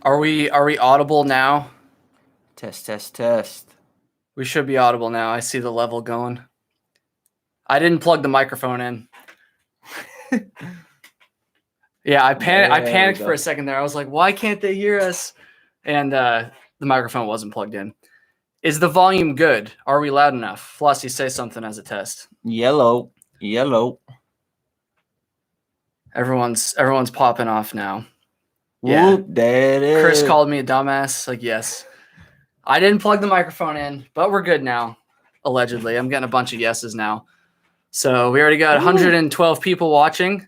Are we audible now? Test, test, test. We should be audible now. I see the level going. I didn't plug the microphone in. Yeah, I panicked for a second there. I was like, why can't they hear us? And the microphone wasn't plugged in. Is the volume good? Are we loud enough? Flossy, say something as a test. Yellow. Everyone's popping off now. Yeah. Whoop, there it is. Chris called me a dumbass. Like, yes. I didn't plug the microphone in, but we're good now, allegedly. I'm getting a bunch of yeses now. So we already got 112 people watching.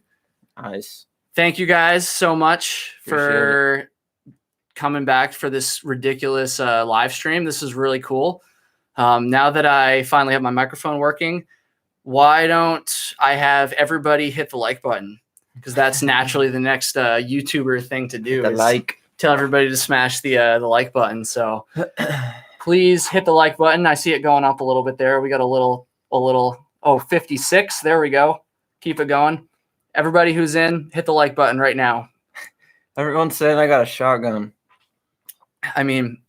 Nice. Thank you guys so much for coming back for this ridiculous live stream. This is really cool. Now that I finally have my microphone working, why don't I have everybody hit the like button? Because that's naturally the next YouTuber thing to do. Tell everybody to smash the like button. So please hit the like button. I see it going up a little bit there. We got a little 56. There we go. Keep it going. Everybody who's in, hit the like button right now. Everyone's saying I got a shotgun. I mean,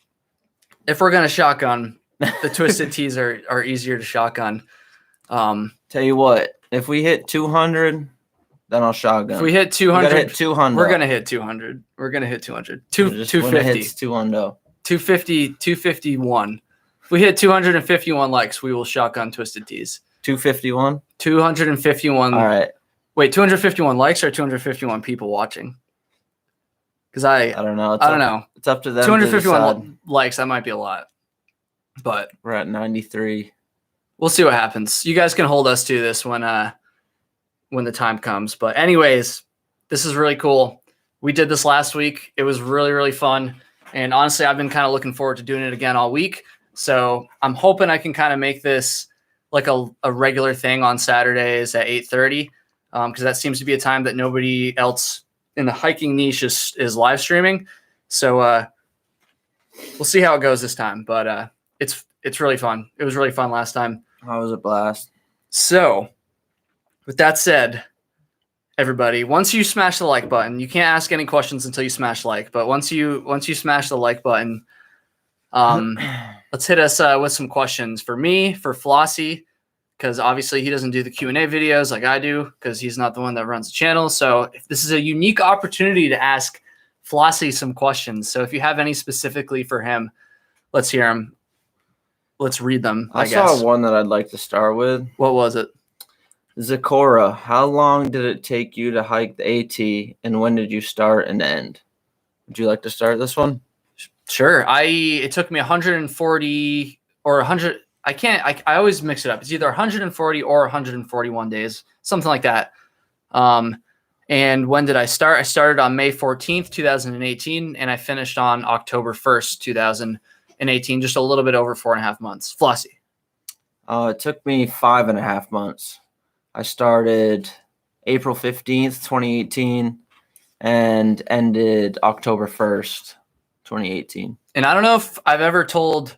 if we're gonna shotgun, the Twisted Tees are easier to shotgun. Tell you what, if we hit 200, then I'll shotgun. If we hit 200, hit 200. We're gonna hit 200. We're gonna hit 200. 250. Hits 200. 250. 251. If we hit 251 likes, we will shotgun Twisted Tees. 251. 251. All right. Wait, 251 likes or 251 people watching? Because I don't know. I don't know. It's up to them. 251 likes. That might be a lot, but we're at 93. We'll see what happens. You guys can hold us to this when the time comes. But anyways, this is really cool. We did this last week. It was really, really fun. And honestly, I've been kind of looking forward to doing it again all week. So I'm hoping I can kind of make this like a regular thing on Saturdays at 8:30. Because that seems to be a time that nobody else in the hiking niche is live streaming. So we'll see how it goes this time. But it's really fun. It was really fun last time. That was a blast. So with that said, everybody, once you smash the like button, you can't ask any questions until you smash like. But once you smash the like button, let's hit us with some questions for me, for Flossy, because obviously he doesn't do the Q&A videos like I do because he's not the one that runs the channel. So if this is a unique opportunity to ask Flossy some questions. So if you have any specifically for him, let's hear them. Let's read them, I guess. Saw one that I'd like to start with. What was it? Zakora, how long did it take you to hike the AT, and when did you start and end? Would you like to start this one? Sure. It took me 140 or 100. I always mix it up. It's either 140 or 141 days, something like that. And when did I start? I started on May 14th, 2018, and I finished on October 1st, 2018, just a little bit over 4.5 months. Flossy. It took me 5.5 months. I started April 15th, 2018, and ended October 1st, 2018. And I don't know if I've ever told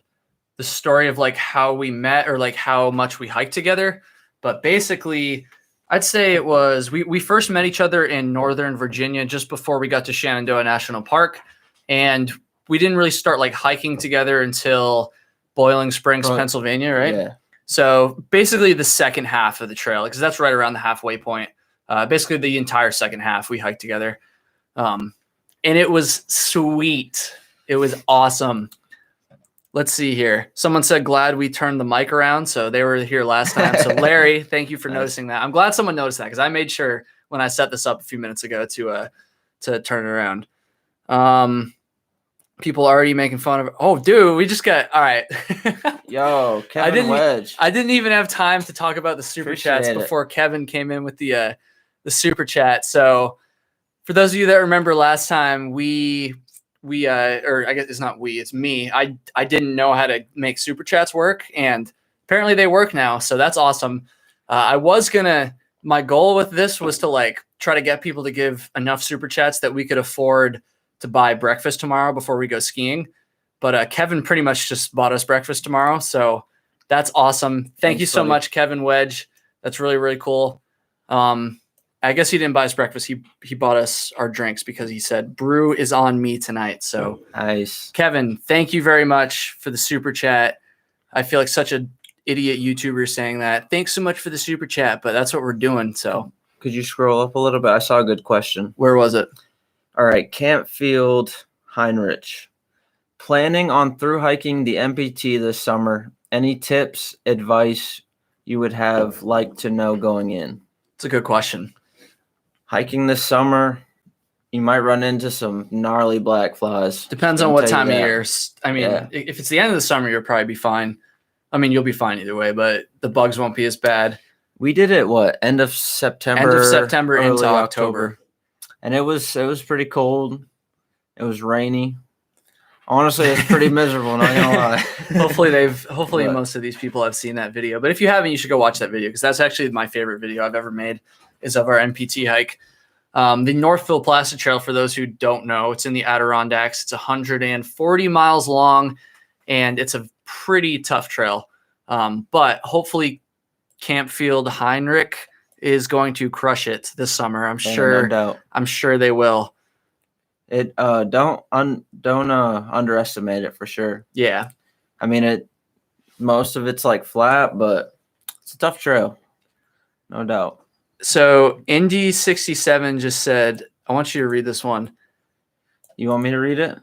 the story of like how we met or like how much we hiked together, but basically I'd say it was, we first met each other in Northern Virginia just before we got to Shenandoah National Park. And we didn't really start like hiking together until Boiling Springs, Pennsylvania, right? Yeah. So basically the second half of the trail, because that's right around the halfway point. Basically the entire second half we hiked together. And it was sweet. It was awesome. Let's see here. Someone said, glad we turned the mic around. So they were here last time. So Larry, thank you for noticing that. I'm glad someone noticed that because I made sure when I set this up a few minutes ago to turn it around. People already making fun of it. Oh, dude, we just got, all right. Yo, Kevin Wedge. I didn't even have time to talk about the super chats before Kevin came in with the super chat. So for those of you that remember last time, or I guess it's not it's me. I didn't know how to make super chats work, and apparently they work now. So that's awesome. My goal with this was to like try to get people to give enough super chats that we could afford to buy breakfast tomorrow before we go skiing. But Kevin pretty much just bought us breakfast tomorrow. So that's awesome. Thank you so much, Kevin Wedge. That's really, really cool. I guess he didn't buy us breakfast. He bought us our drinks because he said brew is on me tonight. So nice. Kevin, thank you very much for the super chat. I feel like such an idiot YouTuber saying that. Thanks so much for the super chat, but that's what we're doing. So could you scroll up a little bit? I saw a good question. Where was it? All right, Campfield Heinrich. Planning on through hiking the MPT this summer. Any tips, advice you would have liked to know going in? It's a good question. Hiking this summer, you might run into some gnarly black flies. Depends on what time of year. I mean, if it's the end of the summer, you'll probably be fine. I mean, you'll be fine either way, but the bugs won't be as bad. We did it, end of September? End of September into October. And it was pretty cold. It was rainy. Honestly, it's pretty miserable, not gonna lie. Hopefully most of these people have seen that video. But if you haven't, you should go watch that video because that's actually my favorite video I've ever made is of our MPT hike. The Northville Placid Trail, for those who don't know, it's in the Adirondacks. It's 140 miles long, and it's a pretty tough trail. But hopefully Campfield Heinrich is going to crush it this summer. I'm sure. No doubt. I'm sure they will. Don't underestimate it for sure. Yeah. I mean, most of it's like flat, but it's a tough trail. No doubt. So Indy67 just said, I want you to read this one. You want me to read it?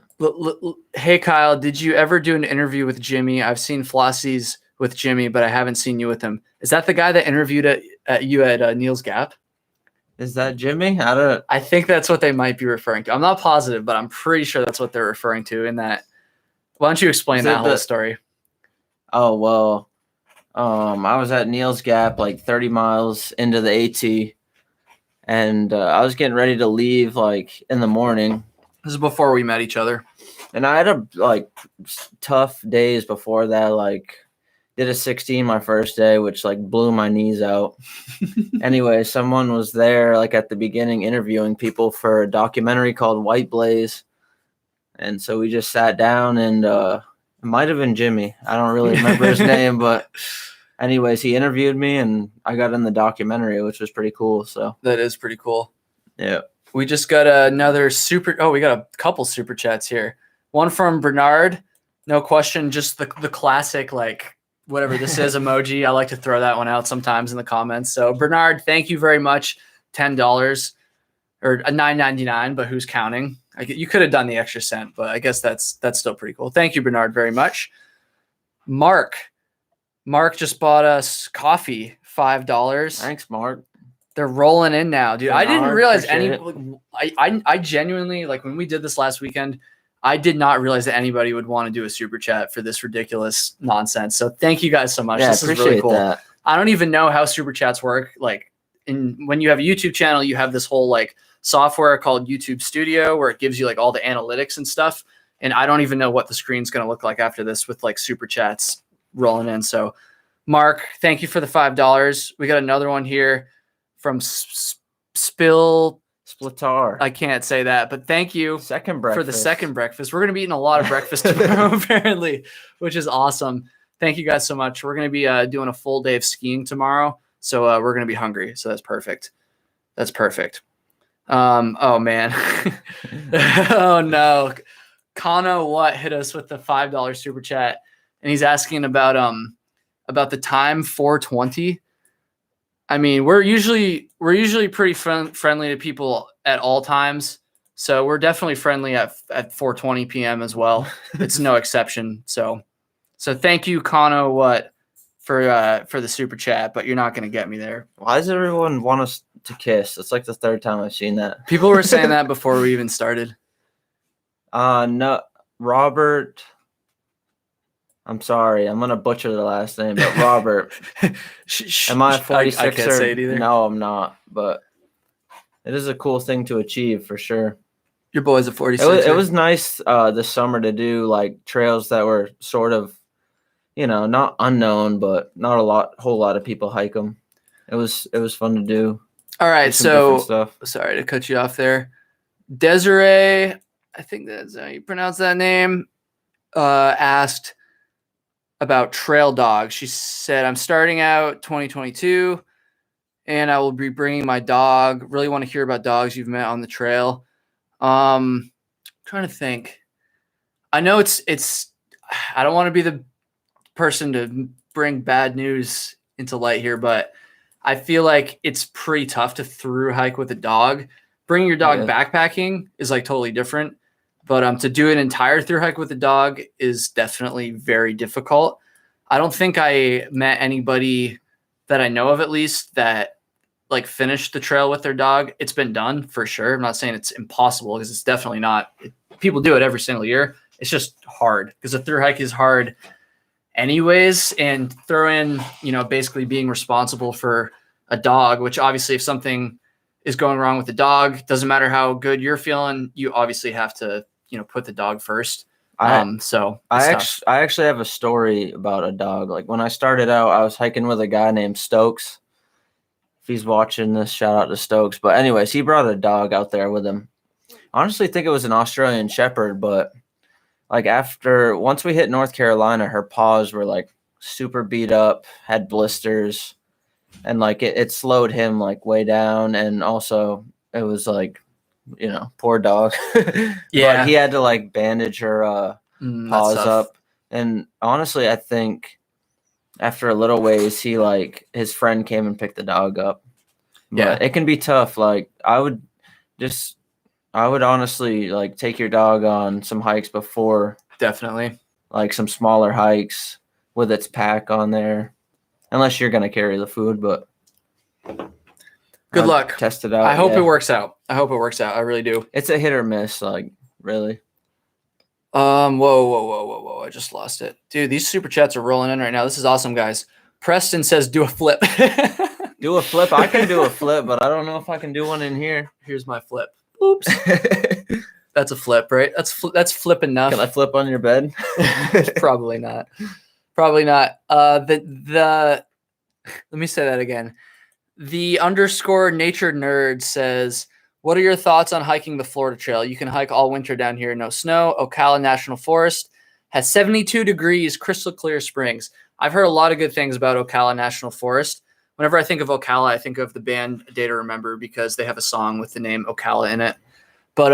Hey, Kyle, did you ever do an interview with Jimmy? I've seen Flossy's with Jimmy, but I haven't seen you with him. Is that the guy that interviewed you at Neil's Gap? Is that Jimmy? I think that's what they might be referring to. I'm not positive, but I'm pretty sure that's what they're referring to in that. Why don't you explain that whole story? Oh, well, I was at Neil's Gap, like 30 miles into the AT, and I was getting ready to leave, like, in the morning. This is before we met each other. And I had tough days before that, like, did a 16 my first day, which, like, blew my knees out. Anyway, someone was there, like, at the beginning interviewing people for a documentary called White Blaze. And so we just sat down, and it might have been Jimmy. I don't really remember his name, but anyways, he interviewed me, and I got in the documentary, which was pretty cool. So that is pretty cool. Yeah. We just got another we got a couple super chats here. One from Bernard. No question, just the classic, like, whatever this is emoji. I like to throw that one out sometimes in the comments. So Bernard, thank you very much. $10 or $9.99, but who's counting? You could have done the extra cent, but I guess that's still pretty cool. Thank you, Bernard, very much. Mark just bought us coffee, $5. Thanks, Mark. They're rolling in now, dude. Bernard, I didn't realize I genuinely, like, when we did this last weekend, I did not realize that anybody would want to do a super chat for this ridiculous nonsense. So thank you guys so much. Yeah, this is really cool. That. I don't even know how super chats work. Like, when you have a YouTube channel, you have this whole, like, software called YouTube Studio where it gives you, like, all the analytics and stuff. And I don't even know what the screen's going to look like after this with, like, super chats rolling in. So Mark, thank you for the $5. We got another one here from Splitar. I can't say that, but thank you for the second breakfast. We're going to be eating a lot of breakfast tomorrow, apparently, which is awesome. Thank you guys so much. We're going to be doing a full day of skiing tomorrow, so we're going to be hungry. So that's perfect. That's perfect. Oh man. Oh no. Kano hit us with the $5 super chat, and he's asking about the time 4:20. I mean, we're usually pretty friendly to people at all times, so we're definitely friendly at 4:20 p.m. as well. It's no exception. So thank you, Kano, for the super chat, but you're not going to get me there. Why does everyone want us to kiss? It's like the third time I've seen that. People were saying that before we even started. No, Robert. I'm sorry. I'm going to butcher the last name, but Robert. Am I 46? I can't say it either. No, I'm not, but it is a cool thing to achieve for sure. Your boy's a 46. It was nice this summer to do, like, trails that were sort of, not unknown, but not a whole lot of people hike them. It was fun to do. All right, so sorry to cut you off there. Desiree, I think that's how you pronounce that name, asked about trail dogs. She said, I'm starting out 2022 and I will be bringing my dog. Really want to hear about dogs you've met on the trail. Trying to think. I know it's I don't want to be the person to bring bad news into light here, but I feel like it's pretty tough to through hike with a dog. Bringing your dog backpacking is like totally different, but to do an entire through hike with a dog is definitely very difficult. I don't think I met anybody that I know of, at least, that like finished the trail with their dog. It's been done for sure. I'm not saying it's impossible, because it's definitely not. People do it every single year. It's just hard because a through hike is hard anyways, and throw in, basically being responsible for a dog, which obviously if something is going wrong with the dog, doesn't matter how good you're feeling, you obviously have to, put the dog first. So I actually have a story about a dog. Like when I started out, I was hiking with a guy named Stokes. If he's watching this, shout out to Stokes. But anyways, he brought a dog out there with him. I honestly think it was an Australian Shepherd, but like once we hit North Carolina, her paws were like super beat up, had blisters, and like it slowed him like way down. And also it was like, poor dog. Yeah. But he had to like bandage her paws up. And honestly, I think after a little ways, his friend came and picked the dog up. But it can be tough. Like I would honestly like take your dog on some hikes before. Definitely. Like some smaller hikes with its pack on there. Unless you're going to carry the food, but good luck. Test it out. I hope it works out. I really do. It's a hit or miss, like really. Whoa. I just lost it. Dude, these super chats are rolling in right now. This is awesome, guys. Preston says do a flip. Do a flip. I can do a flip, but I don't know if I can do one in here. Here's my flip. Oops. That's a flip, right? That's flip enough. Can I flip on your bed? Probably not. Let me say that again. The _nature nerd says, what are your thoughts on hiking the Florida Trail? You can hike all winter down here. No snow. Ocala National Forest has 72 degrees, crystal clear springs. I've heard a lot of good things about Ocala National Forest. Whenever I think of Ocala, I think of the band A Day to Remember, because they have a song with the name Ocala in it. But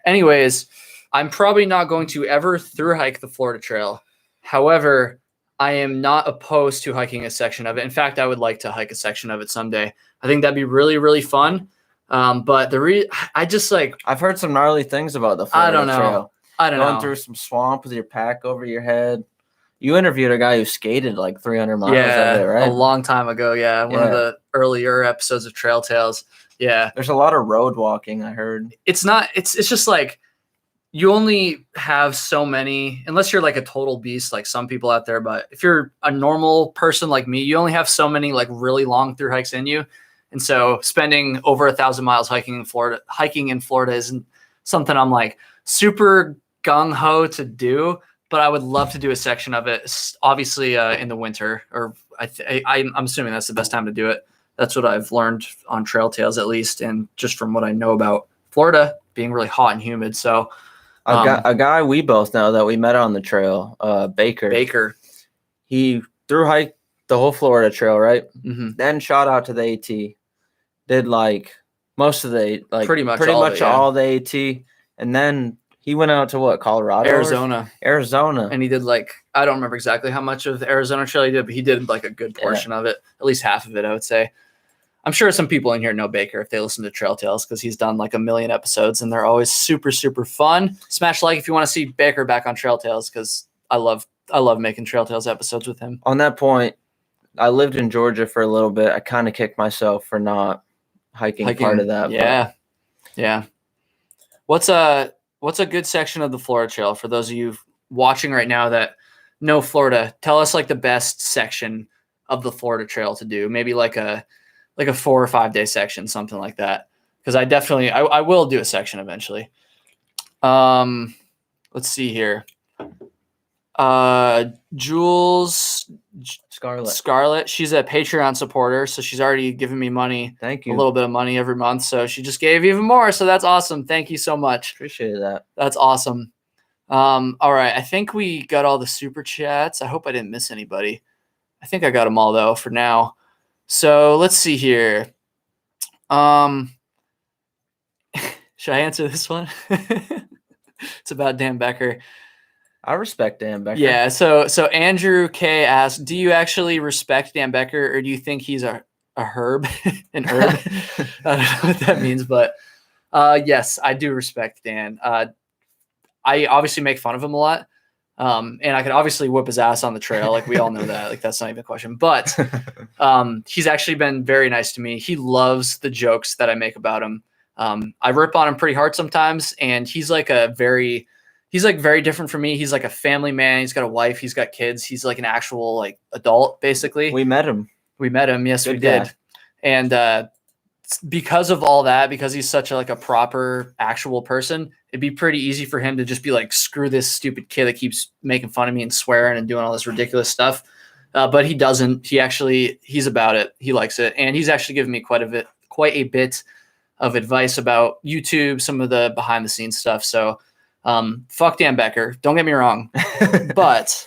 anyways, I'm probably not going to ever through hike the Florida Trail. However, I am not opposed to hiking a section of it. In fact, I would like to hike a section of it someday. I think that'd be really, really fun. But I've heard some gnarly things about the Florida Trail. I don't know. Going through some swamp with your pack over your head. You interviewed a guy who skated like 300 miles of it, right? A long time ago. Yeah. One of the earlier episodes of Trail Tales. Yeah. There's a lot of road walking, I heard. It's just like you only have so many, unless you're like a total beast like some people out there. But if you're a normal person like me, you only have so many like really long through hikes in you. And so spending over 1,000 miles hiking in Florida isn't something I'm like super gung ho to do. But I would love to do a section of it, obviously in the winter, or I'm assuming that's the best time to do it. That's what I've learned on Trail Tales, at least, and just from what I know about Florida being really hot and humid. So a guy we both know that we met on the trail, Baker. He through hiked the whole Florida Trail, right? Mm-hmm. Then shot out to the AT. Did like most of the pretty much all the AT, and then he went out to what, Colorado? Arizona. And he did I don't remember exactly how much of the Arizona Trail he did, but he did like a good portion of it, at least half of it, I would say. I'm sure some people in here know Baker if they listen to Trail Tales, because he's done like 1 million episodes and they're always super, super fun. Smash like if you want to see Baker back on Trail Tales, because I love making Trail Tales episodes with him. On that point, I lived in Georgia for a little bit. I kind of kicked myself for not hiking part of that. Yeah. What's a good section of the Florida Trail for those of you watching right now that know Florida? Tell us like the best section of the Florida Trail to do. Maybe like a 4 or 5 day section, something like that. Because I will do a section eventually. Let's see here. Jules Scarlett. She's a Patreon supporter, so she's already given me money. Thank you. A little bit of money every month. So she just gave even more. So that's awesome. Thank you so much. Appreciate that. That's awesome. All right. I think we got all the super chats. I hope I didn't miss anybody. I think I got them all though for now. So let's see here. Should I answer this one? It's about Dan Becker. I respect Dan Becker. Yeah. So Andrew K asked, do you actually respect Dan Becker, or do you think he's a herb? An herb? I don't know what that means, but yes, I do respect Dan. I obviously make fun of him a lot. And I could obviously whoop his ass on the trail. Like, we all know that. Like, that's not even a question. But he's actually been very nice to me. He loves the jokes that I make about him. I rip on him pretty hard sometimes, and he's like very different from me. He's like a family man. He's got a wife. He's got kids. He's like an actual like adult, basically. We met him. Yes, Good we guy. did. And because of all that, because he's such a proper actual person, it'd be pretty easy for him to just be like, screw this stupid kid that keeps making fun of me and swearing and doing all this ridiculous stuff. But he doesn't. He's about it. He likes it. And he's actually given me quite a bit of advice about YouTube, some of the behind the scenes stuff. So fuck Dan Becker. Don't get me wrong. But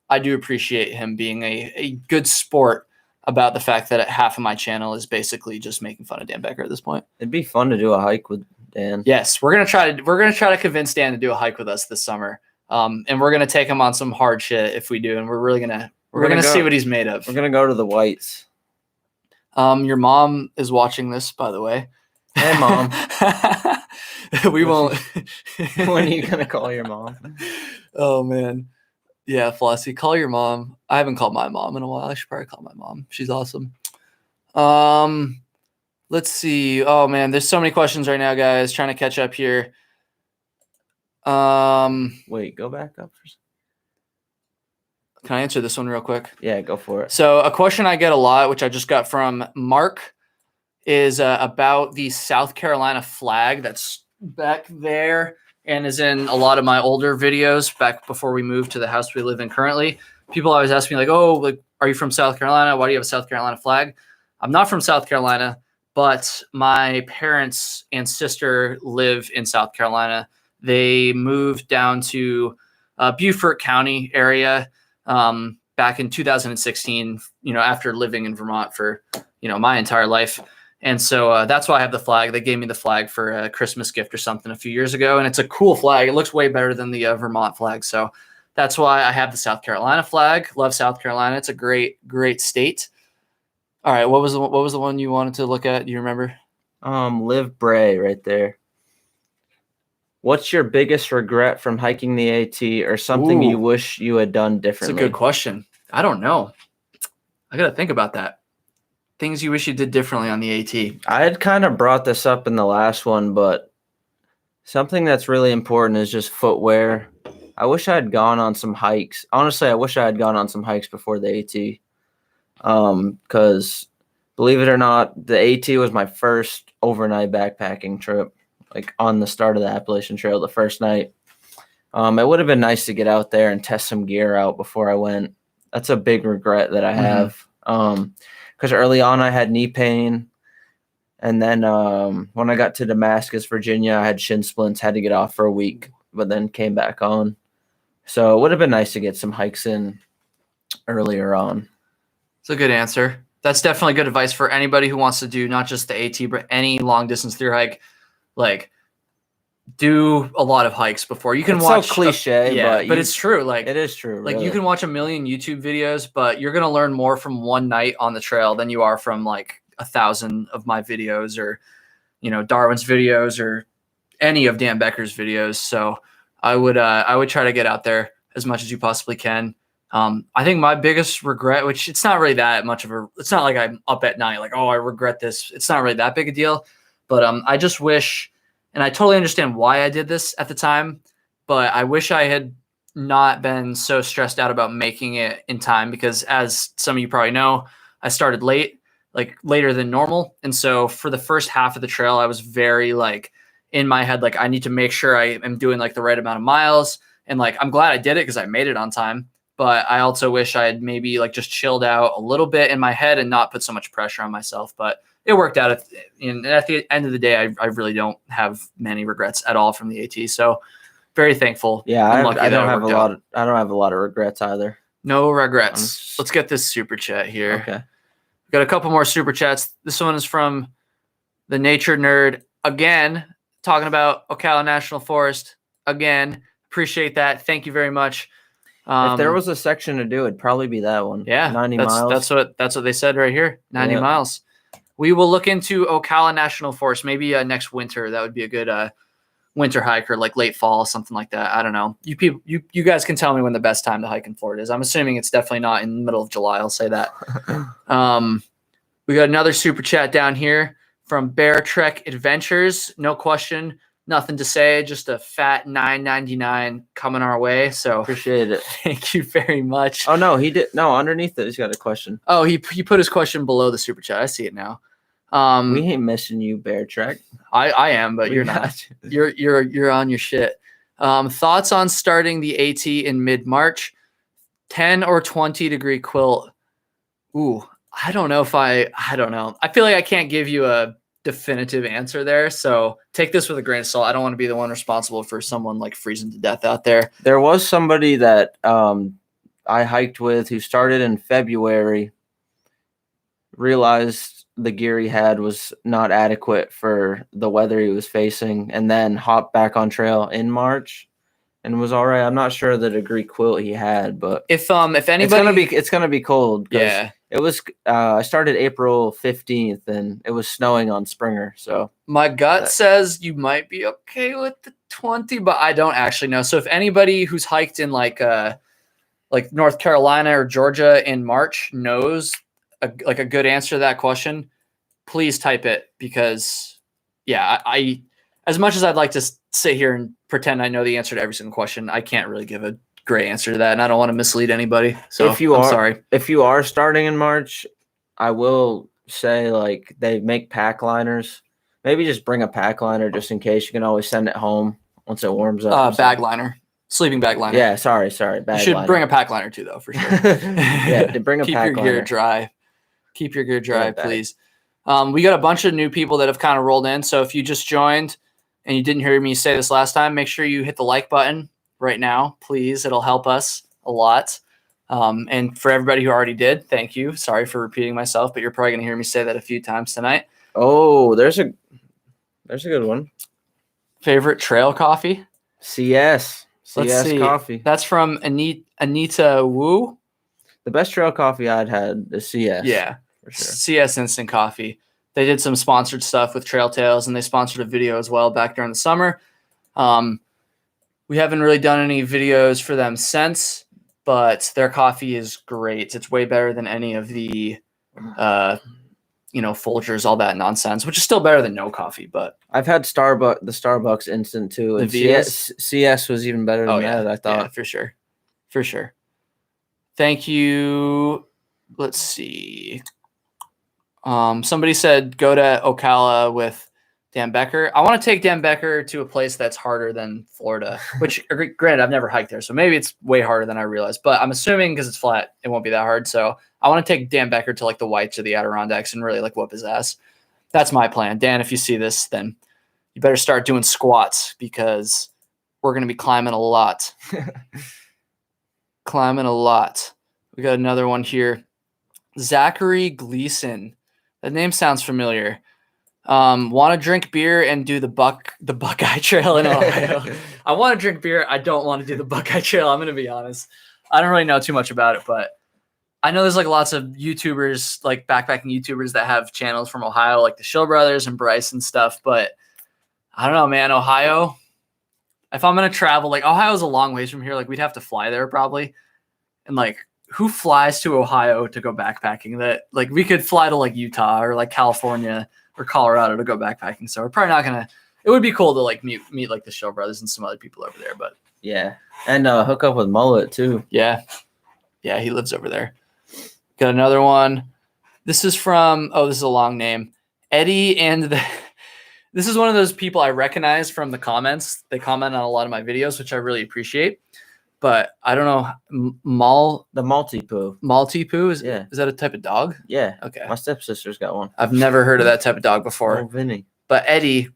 I do appreciate him being a good sport about the fact that half of my channel is basically just making fun of Dan Becker at this point. It'd be fun to do a hike with Dan. Yes, we're gonna try to convince Dan to do a hike with us this summer. And we're gonna take him on some hard shit if we do, and we're gonna see what he's made of. We're gonna go to the Whites. Your mom is watching this, by the way. Hey, Mom. We won't. When are you gonna call your mom? Oh man. Yeah, Flossy, call your mom. I haven't called my mom in a while. I should probably call my mom. She's awesome. Let's see. Oh man, there's so many questions right now, guys. Trying to catch up here. Wait, go back up. Can I answer this one real quick? Yeah, go for it. So a question I get a lot, which I just got from Mark, is about the South Carolina flag that's back there and is in a lot of my older videos back before we moved to the house we live in currently. People always ask me like, oh, like, are you from South Carolina? Why do you have a South Carolina flag? I'm not from South Carolina, but my parents and sister live in South Carolina. They moved down to Beaufort County area back in 2016, after living in Vermont for, my entire life. And so that's why I have the flag. They gave me the flag for a Christmas gift or something a few years ago. And it's a cool flag. It looks way better than the Vermont flag. So that's why I have the South Carolina flag. Love South Carolina. It's a great, great state. All right. What was the one you wanted to look at? Do you remember? Liv Bray right there. What's your biggest regret from hiking the AT, or something you wish you had done differently? That's a good question. I don't know. I got to think about that. Things you wish you did differently on the AT. I had kind of brought this up in the last one, but something that's really important is just footwear. I wish I had gone on some hikes. Honestly, I wish I had gone on some hikes before the AT. Because believe it or not, the AT was my first overnight backpacking trip, like on the start of the Appalachian Trail, the first night. It would have been nice to get out there and test some gear out before I went. That's a big regret that I have. Because early on I had knee pain. And then when I got to Damascus, Virginia, I had shin splints, had to get off for a week, but then came back on. So it would have been nice to get some hikes in earlier on. It's a good answer. That's definitely good advice for anybody who wants to do not just the AT, but any long distance thru hike. Like, do a lot of hikes before you can it's watch. So cliche, but it's true. Like, it is true. Like, really. You can watch a million YouTube videos, but you're gonna learn more from one night on the trail than you are from like 1,000 of my videos, or Darwin's videos, or any of Dan Becker's videos. So I would try to get out there as much as you possibly can. I think my biggest regret, which it's not really that much of it's not like I'm up at night like, oh, I regret this. It's not really that big a deal, but I just wish, and I totally understand why I did this at the time, but I wish I had not been so stressed out about making it in time, because as some of you probably know, I started late, like later than normal. And so for the first half of the trail, I was very like in my head, like I need to make sure I am doing like the right amount of miles. And like, I'm glad I did it because I made it on time. But I also wish I had maybe like just chilled out a little bit in my head and not put so much pressure on myself. But it worked out. And at the end of the day, I really don't have many regrets at all from the AT. So very thankful. Yeah, I don't have a lot of regrets either. No regrets. Let's get this super chat here. Okay. Got a couple more super chats. This one is from the Nature Nerd. Again, talking about Ocala National Forest. Again, appreciate that. Thank you very much. If there was a section to do, it'd probably be that one. Yeah, 90 miles. That's what they said right here. 90 miles. We will look into Ocala National Forest maybe next winter. That would be a good winter hike, or like late fall, something like that. I don't know. You guys can tell me when the best time to hike in Florida is. I'm assuming it's definitely not in the middle of July. I'll say that. We got another super chat down here from Bear Trek Adventures. No question. Nothing to say, just a fat $9.99 coming our way. So appreciate it. Thank you very much. Oh no, he did. No, underneath it, he's got a question. Oh, he put his question below the super chat. I see it now. We ain't missing you, Bear Trek. I am, but you're not. You're on your shit. Thoughts on starting the AT in mid-March? 10 or 20 degree quilt. Ooh, I don't know. I don't know. I feel like I can't give you a definitive answer there, so take this with a grain of salt. I don't want to be the one responsible for someone like freezing to death out there. There was somebody that I hiked with who started in February, realized the gear he had was not adequate for the weather he was facing, and then hopped back on trail in March and was all right. I'm not sure the degree quilt he had, but if anybody, it's gonna be cold. Yeah. It was. I started April 15th, and it was snowing on Springer. So my gut says you might be okay with the 20, but I don't actually know. So if anybody who's hiked in like North Carolina or Georgia in March knows a good answer to that question, please type it, because I as much as I'd like to sit here and pretend I know the answer to every single question, I can't really give a great answer to that, and I don't want to mislead anybody. So if you are starting in March, I will say, like, they make pack liners. Maybe just bring a pack liner just in case. You can always send it home once it warms up. Bag liner, sleeping bag liner. Yeah, sorry, bag. You should bring a pack liner too, though, for sure. Yeah, to bring a pack liner. Keep your gear dry. Keep your gear dry, please. We got a bunch of new people that have kind of rolled in. So if you just joined and you didn't hear me say this last time, make sure you hit the like button right now, please. It'll help us a lot. And for everybody who already did, thank you. Sorry for repeating myself, but you're probably going to hear me say that a few times tonight. Oh, there's a good one. Favorite trail coffee? CS coffee. That's from Anita Wu. The best trail coffee I'd had is CS. Yeah, for sure. CS Instant Coffee. They did some sponsored stuff with Trail Tales, and they sponsored a video as well back during the summer. We haven't really done any videos for them since, but their coffee is great. It's way better than any of the, Folgers, all that nonsense, which is still better than no coffee. But I've had the Starbucks instant too. And CS was even better than that, I thought. Yeah, for sure. Thank you. Let's see. Somebody said go to Ocala with Dan Becker. I want to take Dan Becker to a place that's harder than Florida, which, granted, I've never hiked there, so maybe it's way harder than I realized. But I'm assuming because it's flat, it won't be that hard. So I want to take Dan Becker to like the Whites or the Adirondacks and really like whoop his ass. That's my plan. Dan, if you see this, then you better start doing squats, because we're going to be climbing a lot. We got another one here. Zachary Gleason. That name sounds familiar. Want to drink beer and do the Buckeye Trail in Ohio. I want to drink beer. I don't want to do the Buckeye Trail. I'm going to be honest. I don't really know too much about it, but I know there's like lots of YouTubers, like backpacking YouTubers, that have channels from Ohio, like the Shill Brothers and Bryce and stuff. But I don't know, man. Ohio, if I'm going to travel, like Ohio's a long ways from here. Like we'd have to fly there probably. And like, who flies to Ohio to go backpacking? That like we could fly to like Utah or like California or Colorado to go backpacking. So we're probably not going to, it would be cool to like meet like the Shill Brothers and some other people over there, but yeah. And hook up with Mullet too. Yeah. Yeah. He lives over there. Got another one. This is from, this is a long name. Eddie this is one of those people I recognize from the comments. They comment on a lot of my videos, which I really appreciate. But I don't know. The Maltipoo. Maltipoo? Is that a type of dog? Yeah. Okay. My stepsister's got one. I've never heard of that type of dog before. Oh, Vinny. But Eddie,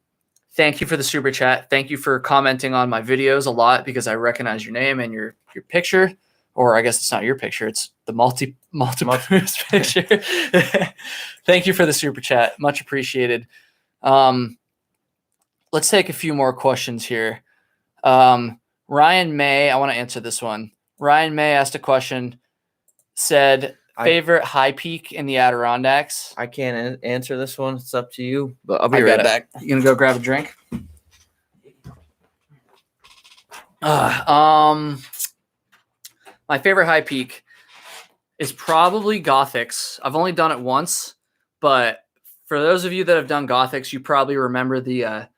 thank you for the super chat. Thank you for commenting on my videos a lot, because I recognize your name and your picture. or I guess it's not your picture. It's the multiple picture. Thank you for the super chat. Much appreciated. Let's take a few more questions here. Ryan May, I want to answer this one. Ryan May asked a question, said, favorite high peak in the Adirondacks? I can't answer this one. It's up to you, but I'll be right right back. You going to go grab a drink? My favorite high peak is probably Gothics. I've only done it once, but for those of you that have done Gothics, you probably remember the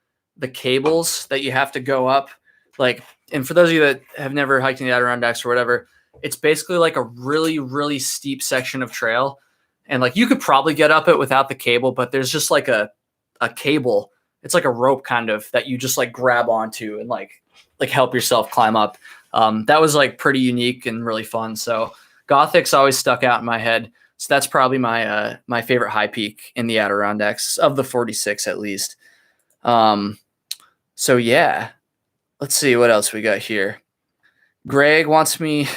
cables that you have to go up. And for those of you that have never hiked in the Adirondacks or whatever, it's basically like a really, really steep section of trail. And you could probably get up it without the cable, but there's just like a cable. It's like a rope kind of that you just grab onto and help yourself climb up. That was pretty unique and really fun. So Gothics always stuck out in my head. So that's probably my my favorite high peak in the Adirondacks of the 46 at least. So yeah, let's see what else we got here. Greg wants me.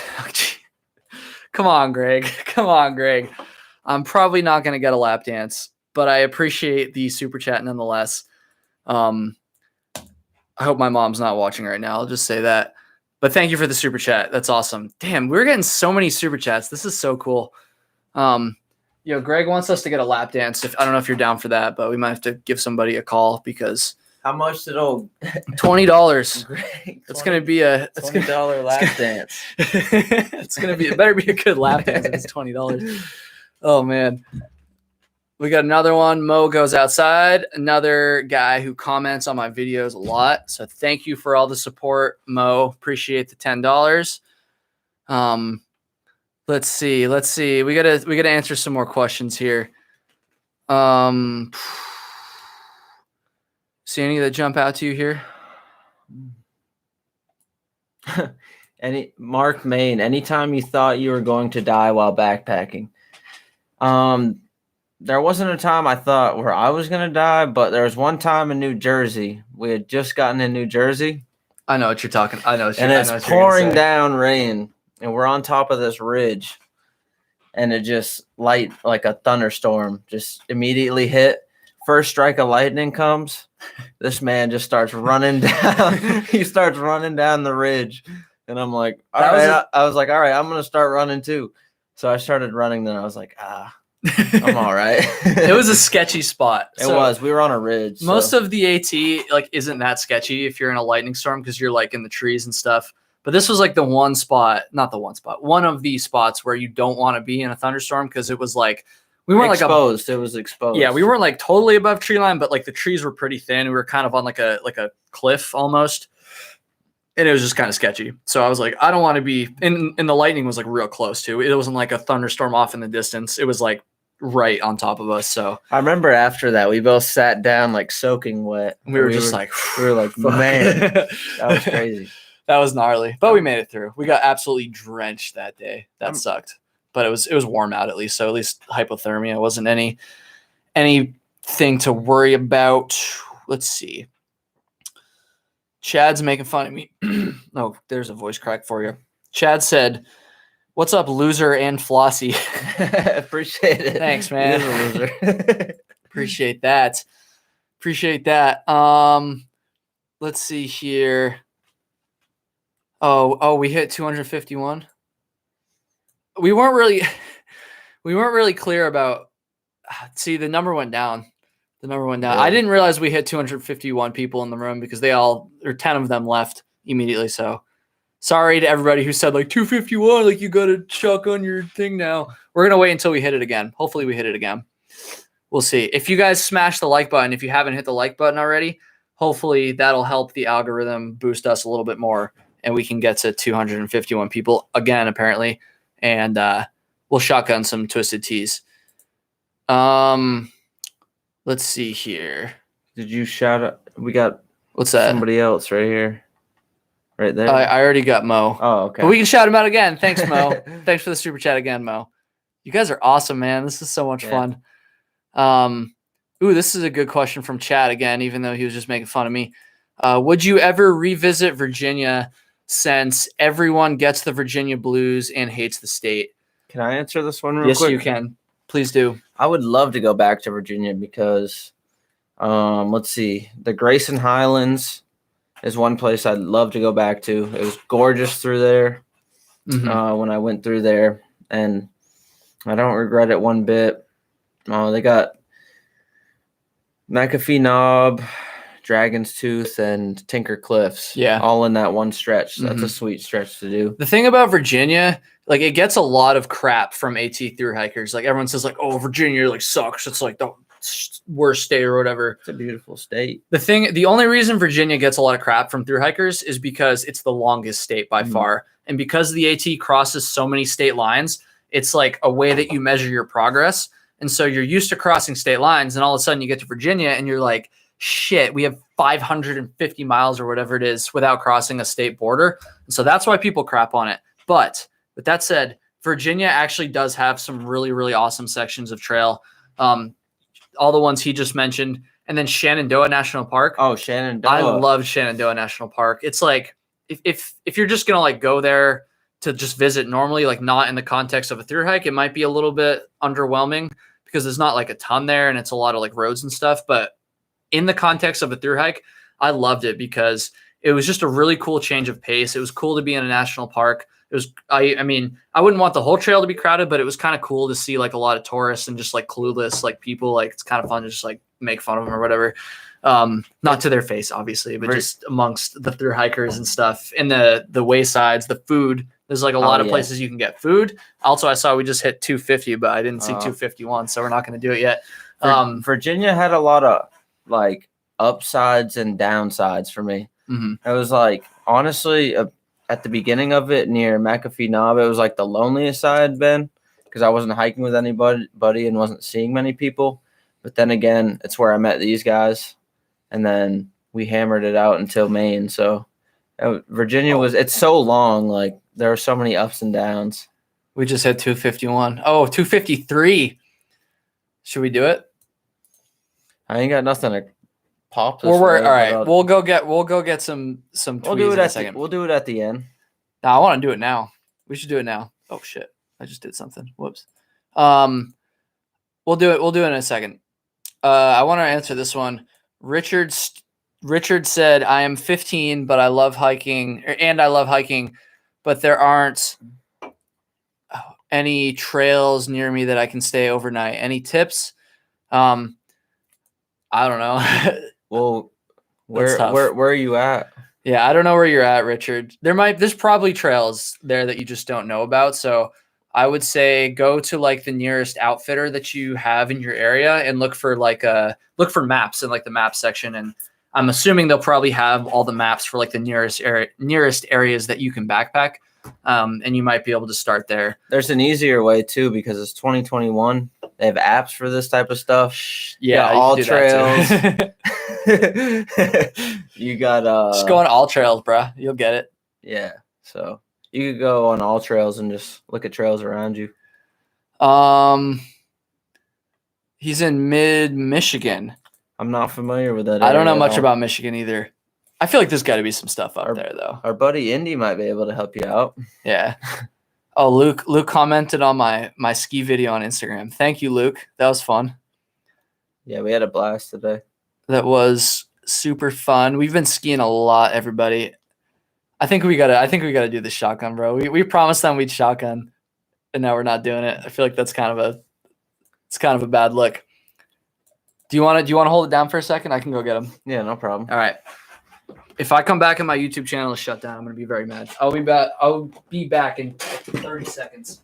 Come on, Greg. I'm probably not going to get a lap dance, but I appreciate the super chat nonetheless. I hope my mom's not watching right now. I'll just say that. But thank you for the super chat. That's awesome. Damn, we're getting so many super chats. This is so cool. Greg wants us to get a lap dance. I don't know if you're down for that, but we might have to give somebody a call because how much did $20? It's gonna be a $20 lap dance. It better be a good lap dance if it's $20. Oh man. We got another one. Mo Goes Outside, another guy who comments on my videos a lot. So thank you for all the support, Mo. Appreciate the $10. Let's see. We gotta answer some more questions here. See any that jump out to you here? Mark Main, anytime you thought you were going to die while backpacking? There wasn't a time I thought where I was going to die, but there was one time in New Jersey. We had just gotten in New Jersey. I know what you're talking. And it's pouring down rain, and we're on top of this ridge, and it just like a thunderstorm just immediately hit. First strike of lightning comes. This man just starts running down. He starts running down the ridge, and I'm like, all right. I was like, all right, I'm going to start running too. So I started running. Then I was like, I'm all right. It was a sketchy spot. It was. We were on a ridge. Most of the AT isn't that sketchy if you're in a lightning storm because you're in the trees and stuff. But this was one of the spots where you don't want to be in a thunderstorm because it was we weren't exposed. It was exposed. Yeah, we weren't totally above tree line, but the trees were pretty thin. We were kind of on a cliff almost. And it was just kind of sketchy. So I was like, I don't want to be and the lightning was real close too. It wasn't a thunderstorm off in the distance. It was right on top of us. So I remember after that, we both sat down soaking wet. We were just man, that was crazy. That was gnarly. But we made it through. We got absolutely drenched that day. That sucked. But it was warm out at least. So at least hypothermia. It wasn't anything to worry about. Let's see. Chad's making fun of me. Oh, there's a voice crack for you. Chad said, "What's up, loser and Flossy?" Appreciate it. Thanks, man. He is a loser. Appreciate that. Let's see here. Oh, we hit 251. We weren't really clear about. See, the number went down. Yeah. I didn't realize we hit 251 people in the room because 10 of them left immediately. So sorry to everybody who said 251, you got to shotgun your thing now. We're going to wait until we hit it again. Hopefully we hit it again. We'll see. If you guys smash the like button, if you haven't hit the like button already, hopefully that'll help the algorithm boost us a little bit more and we can get to 251 people again, apparently. And we'll shotgun some Twisted Teas. Let's see here. Did you shout out? We got what's that? Somebody else right here. Right there. I already got Mo. Oh, okay. But we can shout him out again. Thanks, Mo. Thanks for the super chat again, Mo. You guys are awesome, man. This is so much fun. This is a good question from Chad again, even though he was just making fun of me. Would you ever revisit Virginia since everyone gets the Virginia blues and hates the state. Can I answer this one real Yes, quick? you can. Please do. I would love to go back to Virginia because, let's see, the Grayson Highlands is one place I'd love to go back to. It was gorgeous through there when I went through there, and I don't regret it one bit. They got McAfee Knob, Dragon's Tooth, and Tinker Cliffs. Yeah. All in that one stretch. That's a sweet stretch to do. The thing about Virginia, like, it gets a lot of crap from AT thru hikers. Like, everyone says, like, oh, Virginia, like, sucks. It's, like, the worst state or whatever. It's a beautiful state. The only reason Virginia gets a lot of crap from thru hikers is because it's the longest state by far. And because the AT crosses so many state lines, it's, like, a way that you measure your progress. And so you're used to crossing state lines, and all of a sudden you get to Virginia, and you're like, shit, we have 550 miles or whatever it is without crossing a state border. And so that's why people crap on it. But with that said, Virginia actually does have some really, really awesome sections of trail. All the ones he just mentioned. And then Shenandoah National Park. Oh, Shenandoah. I love Shenandoah National Park. It's like, if you're just going to like go there to just visit normally, like not in the context of a thru hike, it might be a little bit underwhelming because there's not like a ton there and it's a lot of like roads and stuff. But in the context of a thru hike, I loved it because it was just a really cool change of pace. It was cool to be in a national park. It was, I mean, I wouldn't want the whole trail to be crowded, but it was kind of cool to see like a lot of tourists and just like clueless, like people, like it's kind of fun to just like make fun of them or whatever. Not to their face, obviously, but just amongst the thru hikers and stuff. In the waysides, the food, there's like a lot of places you can get food. Also, I saw we just hit 250, but I didn't see 251, so we're not going to do it yet. Virginia had a lot of like upsides and downsides for me. It was like, honestly, at the beginning of it near McAfee Knob, it was like the loneliest I had been because I wasn't hiking with anybody and wasn't seeing many people. But then again, it's where I met these guys, and then we hammered it out until Maine. So Virginia it's so long. Like there are so many ups and downs. We just hit 251. Oh, 253. Should we do it? I ain't got nothing to pop this. All right. We'll go get some tweets we'll do it in a second. We'll do it at the end. No, I want to do it now. We should do it now. Oh shit. I just did something. Whoops. We'll do it in a second. I want to answer this one. Richard said, I am 15, but I love hiking, but there aren't any trails near me that I can stay overnight. Any tips? I don't know. Well, where are you at? Yeah, I don't know where you're at, Richard. There's probably trails there that you just don't know about. So I would say go to like the nearest outfitter that you have in your area and look for maps in like the map section. And I'm assuming they'll probably have all the maps for like the nearest areas that you can backpack. And you might be able to start there. There's an easier way too, because it's 2021. They have apps for this type of stuff. Yeah, all trails. You got just go on all trails, bro. You'll get it. Yeah. So you could go on all trails and just look at trails around you. He's in mid-Michigan. I'm not familiar with that. I don't know much about Michigan either. I feel like there's got to be some stuff up there, though. Our buddy Indy might be able to help you out. Yeah. Oh, Luke commented on my ski video on Instagram. Thank you, Luke. That was fun. Yeah, we had a blast today. That was super fun. We've been skiing a lot, everybody. I think we gotta do the shotgun, bro. We promised them we'd shotgun, and now we're not doing it. I feel like that's kind of a bad look. Do you want to hold it down for a second? I can go get them. Yeah, no problem. All right. If I come back and my YouTube channel is shut down, I'm gonna be very mad. I'll be back in 30 seconds.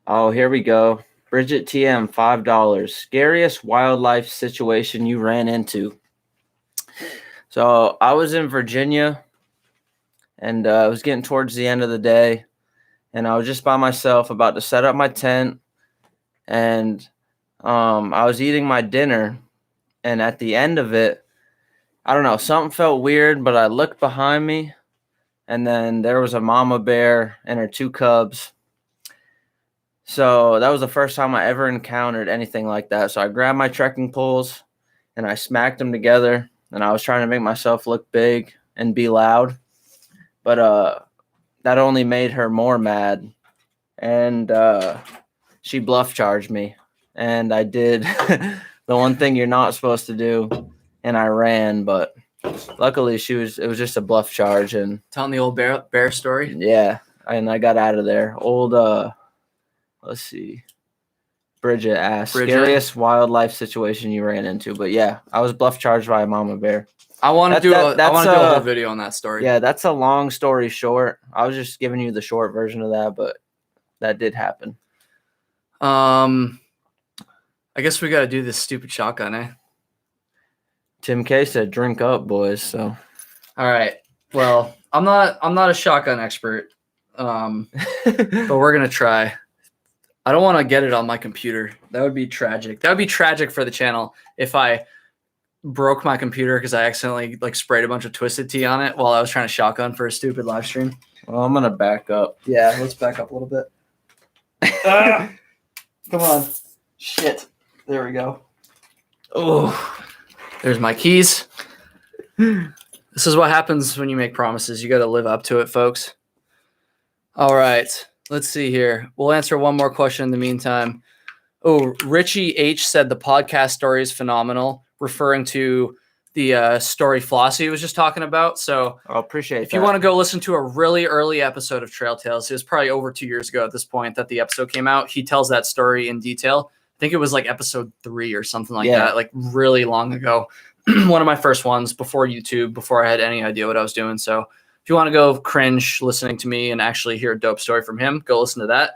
Oh, here we go. Bridget TM, $5. Scariest wildlife situation you ran into. So I was in Virginia, and I was getting towards the end of the day, and I was just by myself about to set up my tent, and I was eating my dinner, and at the end of it, I don't know, something felt weird, but I looked behind me, and then there was a mama bear and her two cubs. So that was the first time I ever encountered anything like that. So I grabbed my trekking poles, and I smacked them together, and I was trying to make myself look big and be loud, but that only made her more mad, and she bluff charged me, and I did the one thing you're not supposed to do, and I ran, but luckily it was just a bluff charge, and Telling the old bear story. yeah, and I got out of there. Old let's see. Bridget asked, scariest wildlife situation you ran into. But yeah, I was bluff charged by a mama bear. I want to do a whole video on that story. Yeah, that's a long story short. I was just giving you the short version of that, but that did happen. I guess we got to do this stupid shotgun, eh? Tim K said, "Drink up, boys." So, all right. Well, I'm not a shotgun expert, but we're gonna try. I don't want to get it on my computer. That would be tragic. That would be tragic for the channel if I broke my computer because I accidentally sprayed a bunch of Twisted Tea on it while I was trying to shotgun for a stupid live stream. Well, I'm gonna back up. Yeah, let's back up a little bit. Come on. Shit. There we go. Oh, there's my keys. This is what happens when you make promises. You got to live up to it, folks. All right. Let's see here. We'll answer one more question in the meantime. Oh, Richie H said the podcast story is phenomenal, referring to the story Flossy was just talking about. So I appreciate that. If you want to go listen to a really early episode of Trail Tales, it was probably over 2 years ago at this point that the episode came out. He tells that story in detail. I think it was episode 3 or something like that, really long ago. One of my first ones before YouTube, before I had any idea what I was doing. So if you want to go cringe listening to me and actually hear a dope story from him, go listen to that.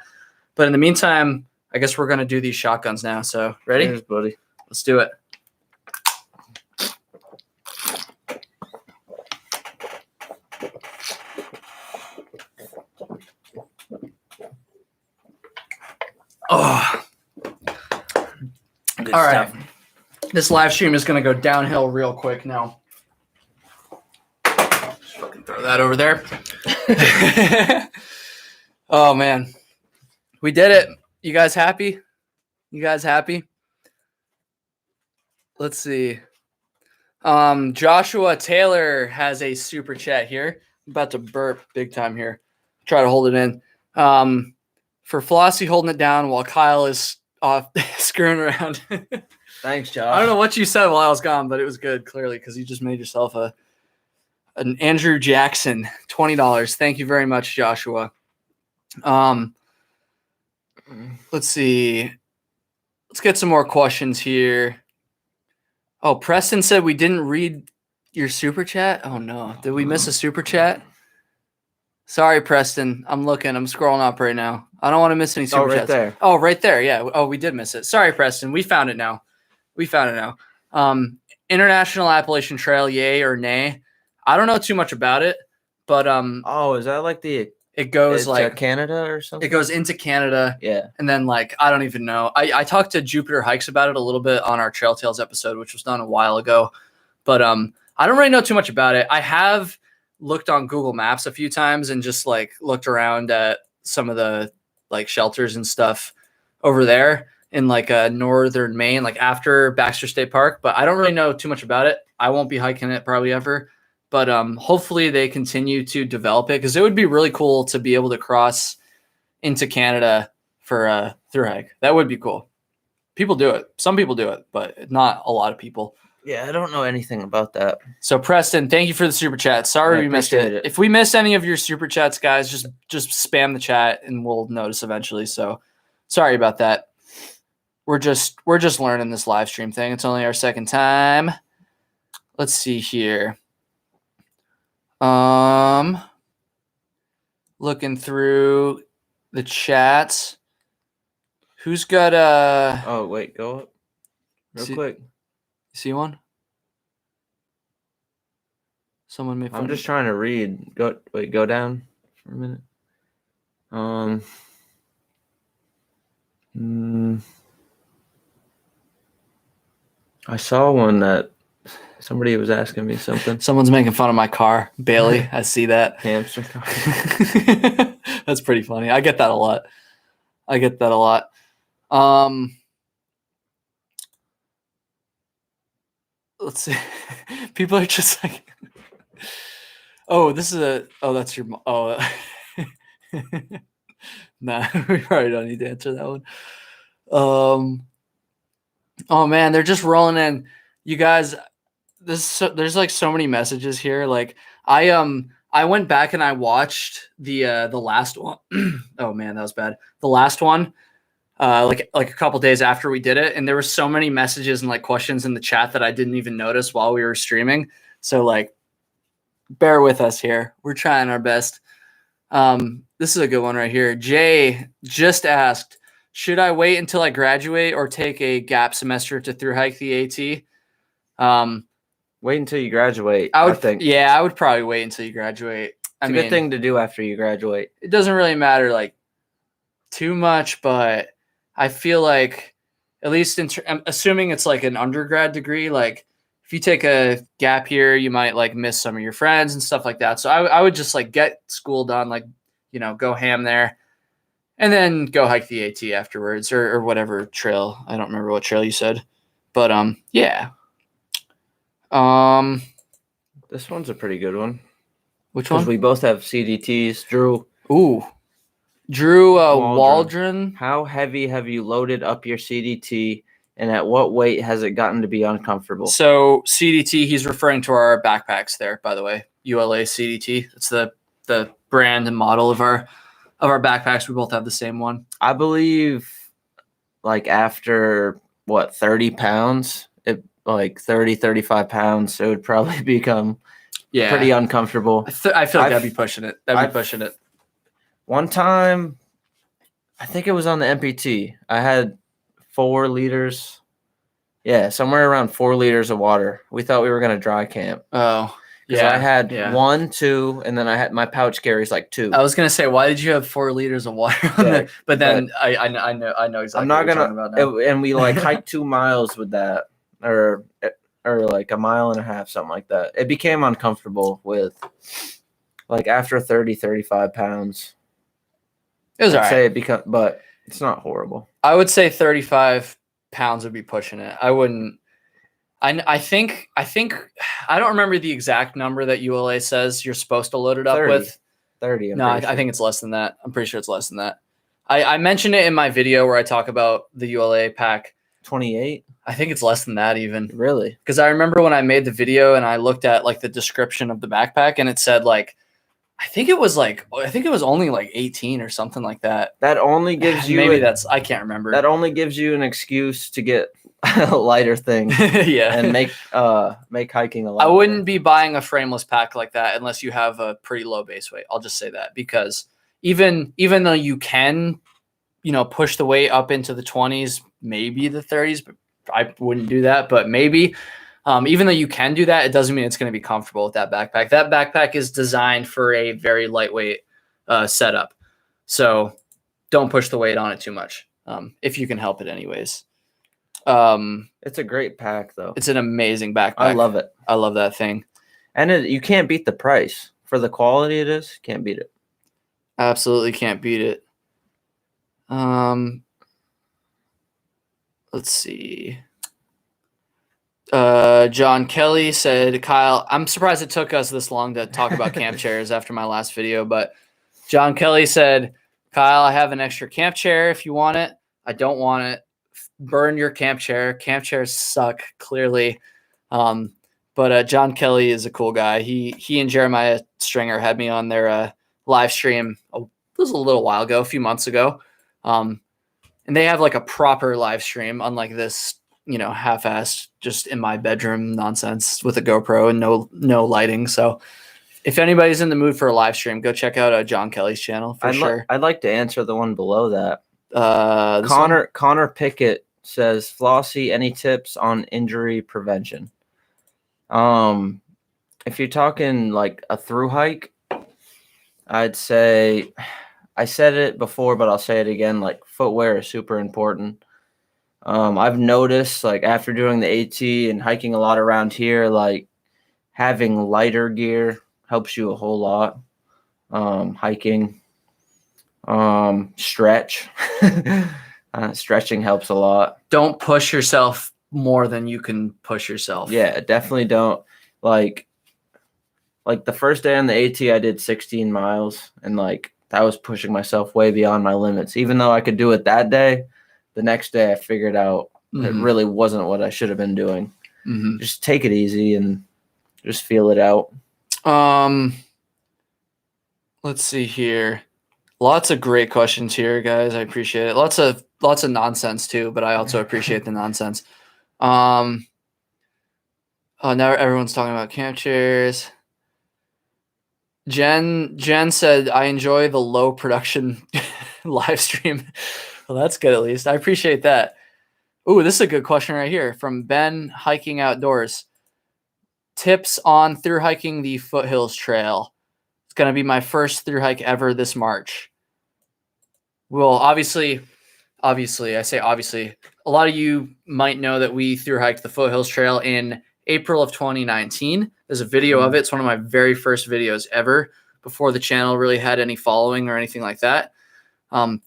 But in the meantime, I guess we're going to do these shotguns now. So ready? Cheers, buddy. Let's do it. Oh, Good all stuff. right. This live stream is going to go downhill real quick now. Just fucking throw that over there. Oh, man. We did it. You guys happy? You guys happy? Let's see. Joshua Taylor has a super chat here. I'm about to burp big time here. Try to hold it in. For Flossy holding it down while Kyle is off screwing around. Thanks, Josh. I don't know what you said while I was gone, but it was good, clearly, because you just made yourself an Andrew Jackson, $20. Thank you very much, Joshua. Let's see. Let's get some more questions here. Oh, Preston said we didn't read your super chat. Oh, no. Did we miss a super chat? Sorry, Preston. I'm scrolling up right now. I don't want to miss any super chats. There. Oh, right there. Yeah. Oh, we did miss it. Sorry, Preston. We found it now. International Appalachian Trail, yay or nay? I don't know too much about it, but oh, is that it goes Canada or something? It goes into Canada. Yeah. And then I don't even know. I talked to Jupiter Hikes about it a little bit on our Trail Tales episode, which was done a while ago. But I don't really know too much about it. I have looked on Google Maps a few times and just looked around at some of the shelters and stuff over there in northern Maine, after Baxter State Park, but I don't really know too much about it. I won't be hiking it probably ever, but hopefully they continue to develop it, because it would be really cool to be able to cross into Canada for a thru hike. That would be cool. People do it. Some people do it, but not a lot of people. Yeah, I don't know anything about that. So Preston, thank you for the super chat. Sorry we missed it. If we miss any of your super chats, guys, just spam the chat and we'll notice eventually. So sorry about that. We're just learning this live stream thing. It's only our second time. Let's see here. Looking through the chats. Who's got Oh, wait, go up real quick. See one? Someone may. I'm just trying to read. Go down for a minute. I saw one that somebody was asking me something. Someone's making fun of my car, Bailey. I see that. Hamster car. That's pretty funny. I get that a lot. let's see. People are just like, oh, this is that's your, oh, nah, we probably don't need to answer that one. Oh man, they're just rolling in. You guys, there's like so many messages here. Like I went back and I watched the last one. Oh man, that was bad. The last one, like a couple days after we did it, and there were so many messages and like questions in the chat that I didn't even notice while we were streaming. So like, bear with us here. We're trying our best. This is a good one right here. Jay just asked, should I wait until I graduate or take a gap semester to thru hike the AT? Wait until you graduate. I would think. Yeah, I would probably wait until you graduate. It's a good thing to do after you graduate. It doesn't really matter like too much, but I feel like at least I'm assuming it's like an undergrad degree, like if you take a gap year, you might like miss some of your friends and stuff like that. So I would just like get school done, like, you know, go ham there and then go hike the AT afterwards or whatever trail. I don't remember what trail you said, but yeah. This one's a pretty good one. Which one? Because we both have CDTs. Drew. Ooh. Drew Waldron. How heavy have you loaded up your CDT, and at what weight has it gotten to be uncomfortable? So CDT, he's referring to our backpacks there, by the way. ULA CDT. It's the brand and model of our backpacks. We both have the same one. I believe like after 30 pounds, like 30, 35 pounds, it would probably become pretty uncomfortable. I feel like that'd be pushing it. That'd be pushing it. One time, I think it was on the MPT. I had 4 liters. Yeah, somewhere around 4 liters of water. We thought we were going to dry camp. Oh, yeah. I had 1, 2, and then I had my pouch carries like 2. I was going to say, why did you have 4 liters of water on there? But then I know exactly I'm not what you're talking about now. And we like hiked 2 miles with that. Or like a mile and a half, something like that. It became uncomfortable with like after 30, 35 pounds. It was all right. But it's not horrible. I would say 35 pounds would be pushing it. I wouldn't. I think I don't remember the exact number that ULA says you're supposed to load it up 30. with. 30. I think it's less than that. I'm pretty sure it's less than that. I mentioned it in my video where I talk about the ULA pack. 28. I think it's less than that even. Really? Because I remember when I made the video and I looked at like the description of the backpack and it said like, I think it was only like 18 or something like that. That only gives you I can't remember. That only gives you an excuse to get a lighter thing. Yeah. And make hiking a lot. I wouldn't be buying a frameless pack like that unless you have a pretty low base weight. I'll just say that, because even though you can, you know, push the weight up into the 20s, maybe the 30s, but I wouldn't do that, but maybe. Even though you can do that, it doesn't mean it's going to be comfortable with that backpack. That backpack is designed for a very lightweight setup. So don't push the weight on it too much, if you can help it anyways. It's a great pack, though. It's an amazing backpack. I love it. I love that thing. And you can't beat the price. For the quality it is, can't beat it. Absolutely can't beat it. Let's see. John Kelly said, Kyle, I'm surprised it took us this long to talk about camp chairs after my last video, but John Kelly said, Kyle, I have an extra camp chair if you want it. I don't want it. Burn your camp chair. Camp chairs suck, clearly. But John Kelly is a cool guy. He and Jeremiah Stringer had me on their live stream. It was a little while ago, a few months ago. And they have like a proper live stream, unlike this, you know, half-assed, just in my bedroom nonsense with a GoPro and no lighting. So if anybody's in the mood for a live stream, go check out John Kelly's channel for sure. I'd like to answer the one below that. Connor Pickett says, Flossy, any tips on injury prevention? If you're talking like a thru hike, I'd say, I said it before, but I'll say it again, like footwear is super important. I've noticed, like, after doing the AT and hiking a lot around here, like, having lighter gear helps you a whole lot. Hiking, stretch. Stretching helps a lot. Don't push yourself more than you can push yourself. Yeah, definitely don't like the first day on the AT I did 16 miles and like that was pushing myself way beyond my limits. Even though I could do it that day, the next day I figured out it really wasn't what I should have been doing. Just take it easy and just feel it out. Let's see here. Lots of great questions here, guys. I appreciate it. Lots of nonsense too, but I also appreciate the nonsense. Now everyone's talking about camp chairs. Jen said, I enjoy the low production live stream. Well, that's good at least. I appreciate that. Ooh, this is a good question right here from Ben Hiking Outdoors. Tips on through hiking the Foothills Trail. It's going to be my first through hike ever this March. Well, obviously, I say obviously, a lot of you might know that we through hiked the Foothills Trail in April of 2019. There's a video of it. It's one of my very first videos ever before the channel really had any following or anything like that.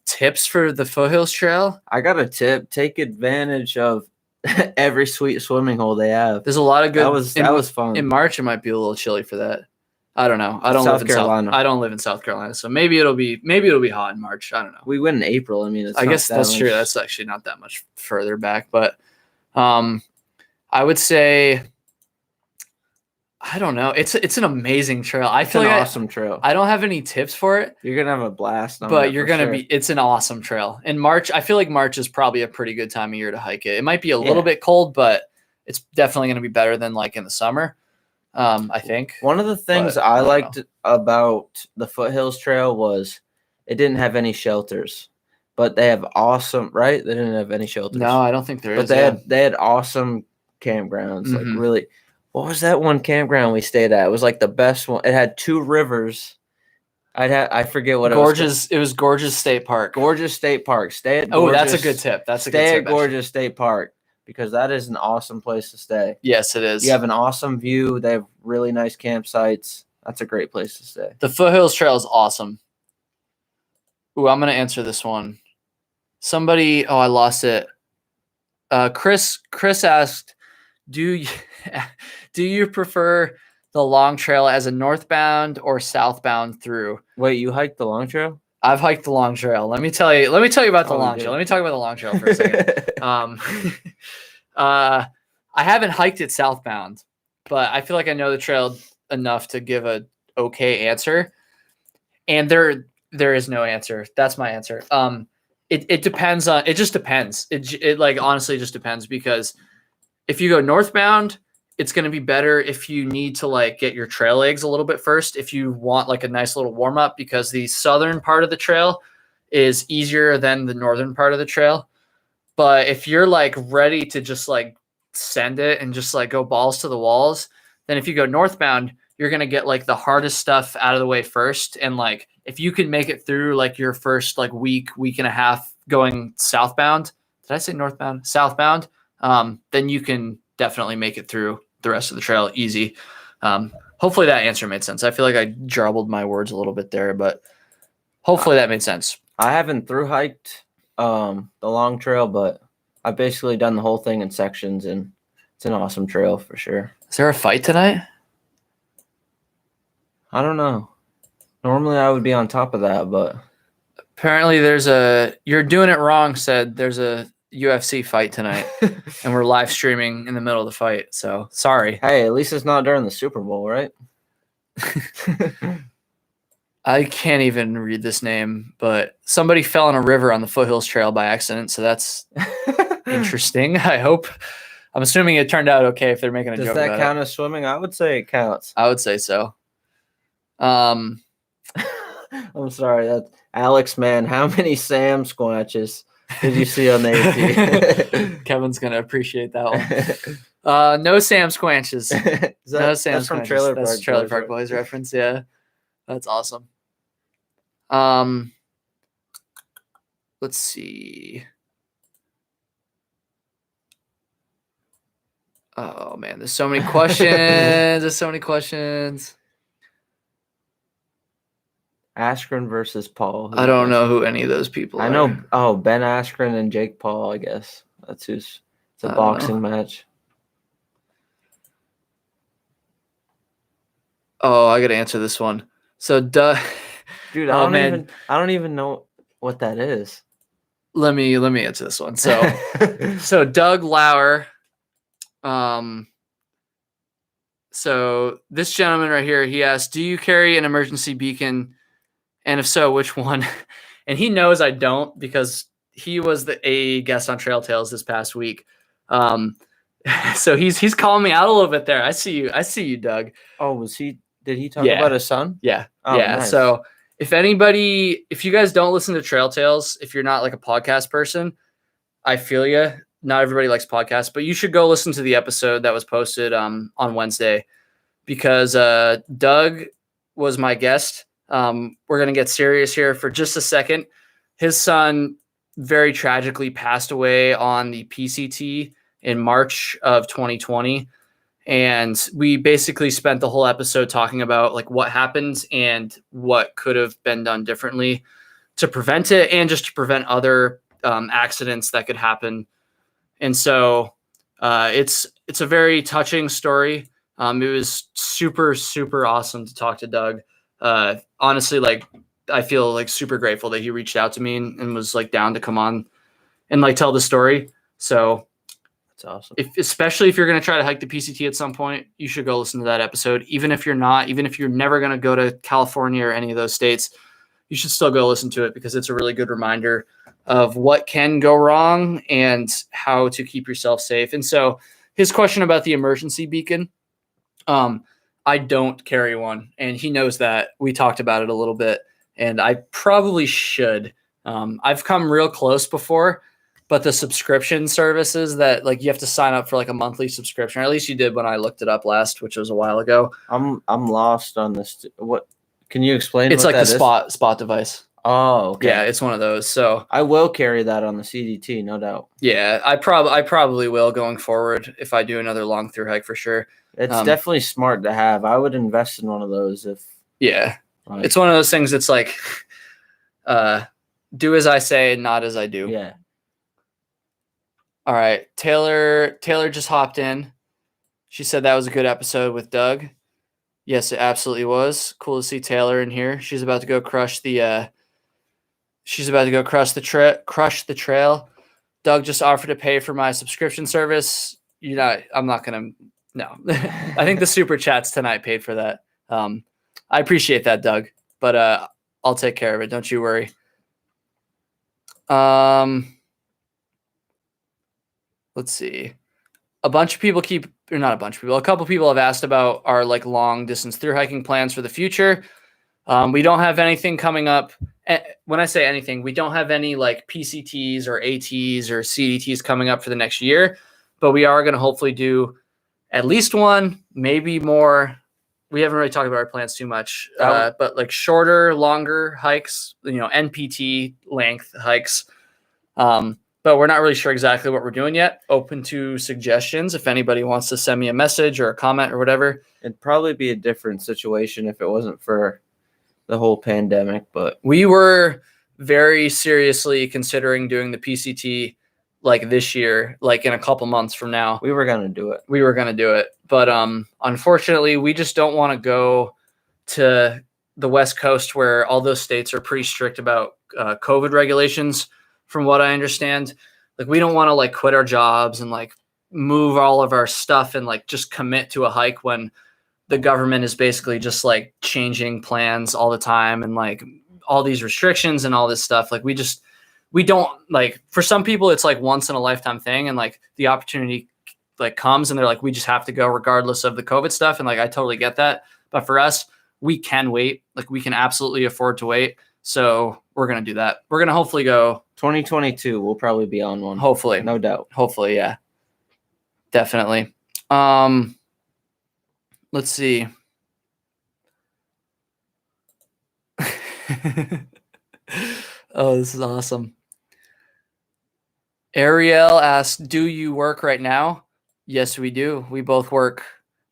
Tips for the Foothills Trail? I got a tip. Take advantage of every sweet swimming hole they have. There's a lot of good. That was fun. In March, it might be a little chilly for that. I don't know. I don't live in South Carolina, so maybe it'll be hot in March. I don't know. We went in April. I mean, I guess that's true. That's actually not that much further back, but I would say, I don't know. It's an amazing trail. It's an awesome trail. I don't have any tips for it. You're gonna have a blast on but you're gonna be. It's an awesome trail. In March, I feel like March is probably a pretty good time of year to hike it. It might be a little bit cold, but it's definitely gonna be better than like in the summer. I think one of the things I liked about the Foothills Trail was it didn't have any shelters, but they have awesome. Right? They didn't have any shelters. No, I don't think there is. But they had awesome campgrounds. Like really. What was that one campground we stayed at? It was like the best one. It had 2 rivers. I forget what Gorgeous. It was Gorgeous State Park. Gorgeous State Park. Stay at Gorgeous. Oh, that's a good tip. Stay at Gorgeous State Park because that is an awesome place to stay. Yes, it is. You have an awesome view. They have really nice campsites. That's a great place to stay. The Foothills Trail is awesome. Ooh, I'm gonna answer this one. Somebody. Oh, I lost it. Chris asked, Do you prefer the long trail as a northbound or southbound through? Wait, you hiked the long trail? I've hiked the long trail. Let me tell you about the long trail. Let me talk about the long trail for a second. I haven't hiked it southbound, but I feel like I know the trail enough to give a okay answer. And there is no answer. That's my answer. It depends on. It just depends. It like honestly just depends because if you go northbound, it's going to be better if you need to like get your trail legs a little bit first. If you want like a nice little warm up, because the southern part of the trail is easier than the northern part of the trail. But if you're like ready to just like send it and just like go balls to the walls, then if you go northbound, you're going to get like the hardest stuff out of the way first. And like, if you can make it through like your first like week and a half going southbound, did I say northbound? Southbound. Then you can definitely make it through the rest of the trail easy. Hopefully that answer made sense. I feel like I jarbled my words a little bit there, but hopefully that made sense. I haven't through hiked the long trail, but I've basically done the whole thing in sections, and it's an awesome trail for sure. Is there a fight tonight? I don't know. Normally I would be on top of that, but apparently you're doing it wrong, said there's a UFC fight tonight, and we're live streaming in the middle of the fight. So sorry. Hey, at least it's not during the Super Bowl, right? I can't even read this name, but somebody fell in a river on the Foothills Trail by accident. So that's interesting. I'm assuming it turned out okay if they're making a joke about it. Does that count as swimming? I would say it counts. I would say so. I'm sorry. That's Alex, man. How many Sam squatches did you see on the AT? Kevin's going to appreciate that one. No Sam Squanches. No Sam That's from Squanches. Trailer Park. That's Trailer Park Boys reference, yeah. That's awesome. Let's see. Oh, man, there's so many questions. Askren versus Paul. I don't know who any of those people are. I know. Oh, Ben Askren and Jake Paul, I guess. That's who's It's a boxing match. Oh, I gotta answer this one. So, dude, I don't even know what that is. Let me answer this one. So, so Doug Lauer. So this gentleman right here, he asked, "Do you carry an emergency beacon? And if so, which one?" And he knows I don't because he was a guest on Trail Tales this past week. So he's calling me out a little bit there. I see you, Doug. Oh, was he? Did he talk about his son? Yeah. Oh, yeah. Nice. So if you guys don't listen to Trail Tales, if you're not like a podcast person, I feel you. Not everybody likes podcasts, but you should go listen to the episode that was posted on Wednesday because Doug was my guest. We're going to get serious here for just a second. His son very tragically passed away on the PCT in March of 2020. And we basically spent the whole episode talking about like what happened and what could have been done differently to prevent it and just to prevent other accidents that could happen. And so it's a very touching story. It was super, super awesome to talk to Doug. Honestly, like I feel like super grateful that he reached out to me and was like down to come on and like tell the story. So that's awesome. Especially if you're going to try to hike the PCT at some point, you should go listen to that episode. Even if you're never going to go to California or any of those states, you should still go listen to it because it's a really good reminder of what can go wrong and how to keep yourself safe. And so his question about the emergency beacon, I don't carry one and he knows that. We talked about it a little bit and I probably should. I've come real close before, but the subscription services that like you have to sign up for like a monthly subscription, or at least you did when I looked it up last, which was a while ago. I'm lost on this. What can you explain? It's like the spot device. Oh, okay. Yeah, it's one of those. So I will carry that on the CDT, no doubt. Yeah, I probably will going forward if I do another long through hike for sure. It's definitely smart to have. I would invest in one of those if. Yeah, it's one of those things. It's like, do as I say, not as I do. Yeah. All right, Taylor just hopped in. She said that was a good episode with Doug. Yes, it absolutely was. Cool to see Taylor in here. She's about to go crush the. Crush the trail. Doug just offered to pay for my subscription service. I'm not gonna. No, I think the super chats tonight paid for that. I appreciate that, Doug, but I'll take care of it. Don't you worry. Let's see. A couple people have asked about our like long distance through hiking plans for the future. We don't have anything coming up. When I say anything, we don't have any like PCTs or ATs or CDTs coming up for the next year, but we are going to hopefully do at least one, maybe more. We haven't really talked about our plans too much, but like shorter, longer hikes, NPT length hikes. But we're not really sure exactly what we're doing yet. Open to suggestions. If anybody wants to send me a message or a comment or whatever. It'd probably be a different situation if it wasn't for the whole pandemic, but we were very seriously considering doing the PCT like this year, like in a couple months from now. We were going to do it. But unfortunately, we just don't want to go to the West Coast where all those states are pretty strict about COVID regulations. From what I understand, like we don't want to like quit our jobs and like move all of our stuff and like just commit to a hike when the government is basically just like changing plans all the time and like all these restrictions and all this stuff. Like we don't like, for some people it's like once in a lifetime thing. And like the opportunity like comes and they're like, we just have to go regardless of the COVID stuff. And like, I totally get that. But for us, we can wait. Like we can absolutely afford to wait. So we're going to do that. We're going to hopefully go 2022. We'll probably be on one. Hopefully. No doubt. Hopefully. Yeah, definitely. Let's see. Oh, this is awesome. Ariel asked, do you work right now? Yes, we do. We both work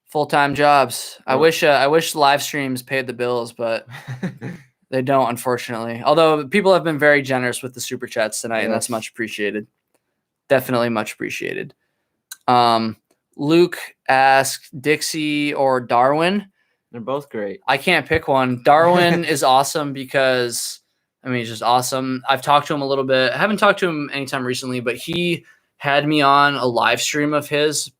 full-time jobs. I wish live streams paid the bills, but they don't, unfortunately. Although people have been very generous with the super chats tonight, and that's much appreciated. Definitely much appreciated. Luke asked Dixie or Darwin. They're both great. I can't pick one. Darwin is awesome because, I mean, he's just awesome. I've talked to him a little bit. I haven't talked to him anytime recently, but he had me on a live stream of his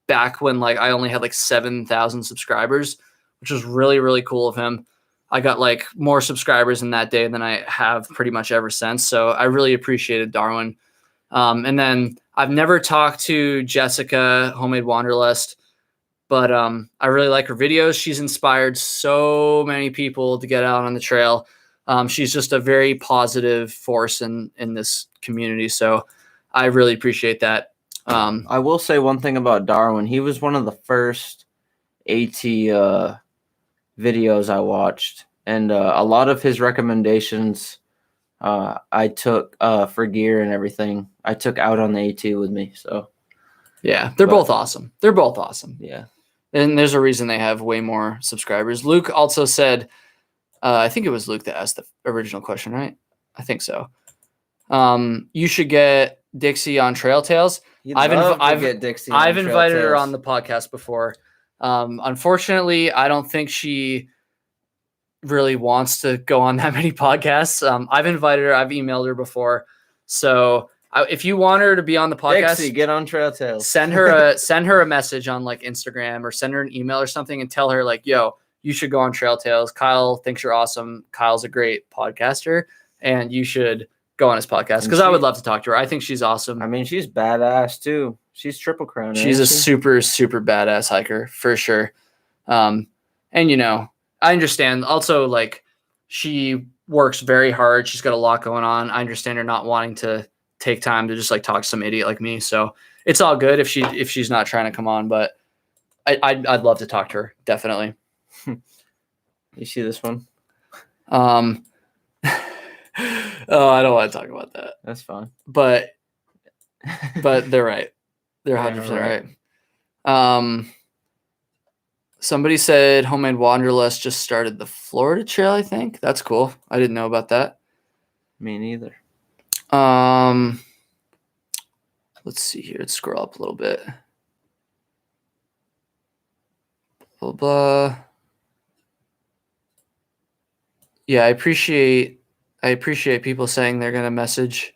back when like I only had like 7,000 subscribers, which was really, really cool of him. I got like more subscribers in that day than I have pretty much ever since. So I really appreciated Darwin. And then I've never talked to Jessica, Homemade Wanderlust, but I really like her videos. She's inspired so many people to get out on the trail. She's just a very positive force in this community. So I really appreciate that. I will say one thing about Darwin. He was one of the first AT videos I watched, and a lot of his recommendations I took for gear and everything. I took out on the AT with me. So yeah, they're both awesome. They're both awesome. Yeah. And there's a reason they have way more subscribers. Luke also said, I think it was Luke that asked the original question, right? I think so. You should get Dixie on Trail Tales. I've invited her on the podcast before. Unfortunately, I don't think she really wants to go on that many podcasts. I've invited her. I've emailed her before. So if you want her to be on the podcast, Dixie, get on Trail Tales. send her a message on like Instagram or send her an email or something and tell her like, yo, you should go on Trail Tales. Kyle thinks you're awesome. Kyle's a great podcaster and you should go on his podcast because I would love to talk to her. I think she's awesome. I mean, she's badass too. She's Triple Crown. She's a super, super badass hiker for sure. And you know, I understand also like she works very hard. She's got a lot going on. I understand her not wanting to take time to just like talk to some idiot like me. So it's all good if she's not trying to come on, but I'd love to talk to her. Definitely. You see this one? Oh, I don't want to talk about that. That's fine. But they're right. They're 100% right. Somebody said Homemade Wanderlust just started the Florida Trail, I think. That's cool. I didn't know about that. Me neither. Let's see here. Let's scroll up a little bit. Blah, blah. Yeah, I appreciate people saying they're gonna message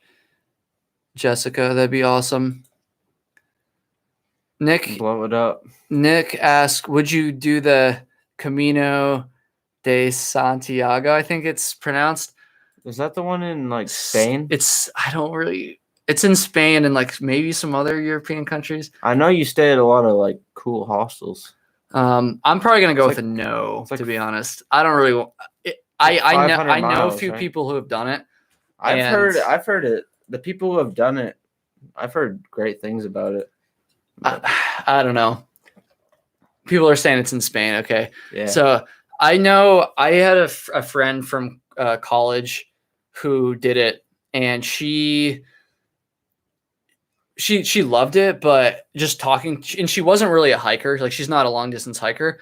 Jessica. That'd be awesome. Nick, blow it up. Nick asked, would you do the Camino de Santiago? I think it's pronounced. Is that the one in like Spain? It's in Spain and like maybe some other European countries. I know you stay at a lot of like cool hostels. I'm probably gonna go with a no, to be honest. I don't really want I know a few people who have done it. I've heard it. The people who have done it, I've heard great things about it. I don't know. People are saying it's in Spain. Okay. Yeah. So I know I had a friend from college who did it and she loved it, but just talking, and she wasn't really a hiker. Like she's not a long distance hiker.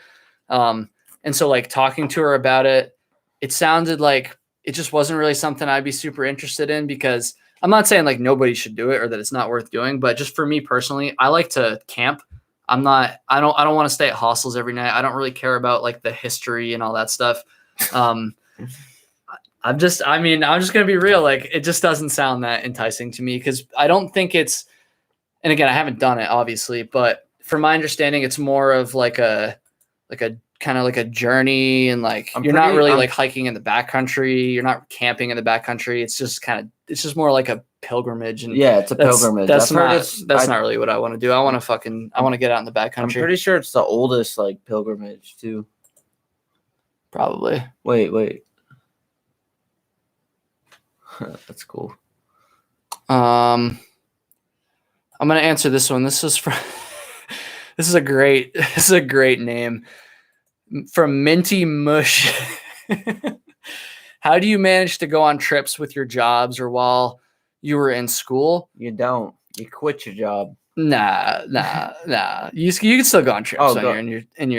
And so like talking to her about it, it sounded like it just wasn't really something I'd be super interested in because I'm not saying like nobody should do it or that it's not worth doing, but just for me personally, I like to camp. I don't want to stay at hostels every night. I don't really care about like the history and all that stuff. I'm just going to be real. Like it just doesn't sound that enticing to me because I don't think it's, and again, I haven't done it obviously, but from my understanding, it's more of like a kind of like a journey and like you're not really like hiking in the backcountry. You're not camping in the backcountry. It's just more like a pilgrimage. And yeah, it's a pilgrimage. That's not really what I want to do. I want to get out in the backcountry. I'm pretty sure it's the oldest like pilgrimage too. Probably. Wait. That's cool. I'm going to answer this one. This is a great name. From Minty Mush. How do you manage to go on trips with your jobs or while you were in school? You don't. You quit your job. Nah. You can still go on trips when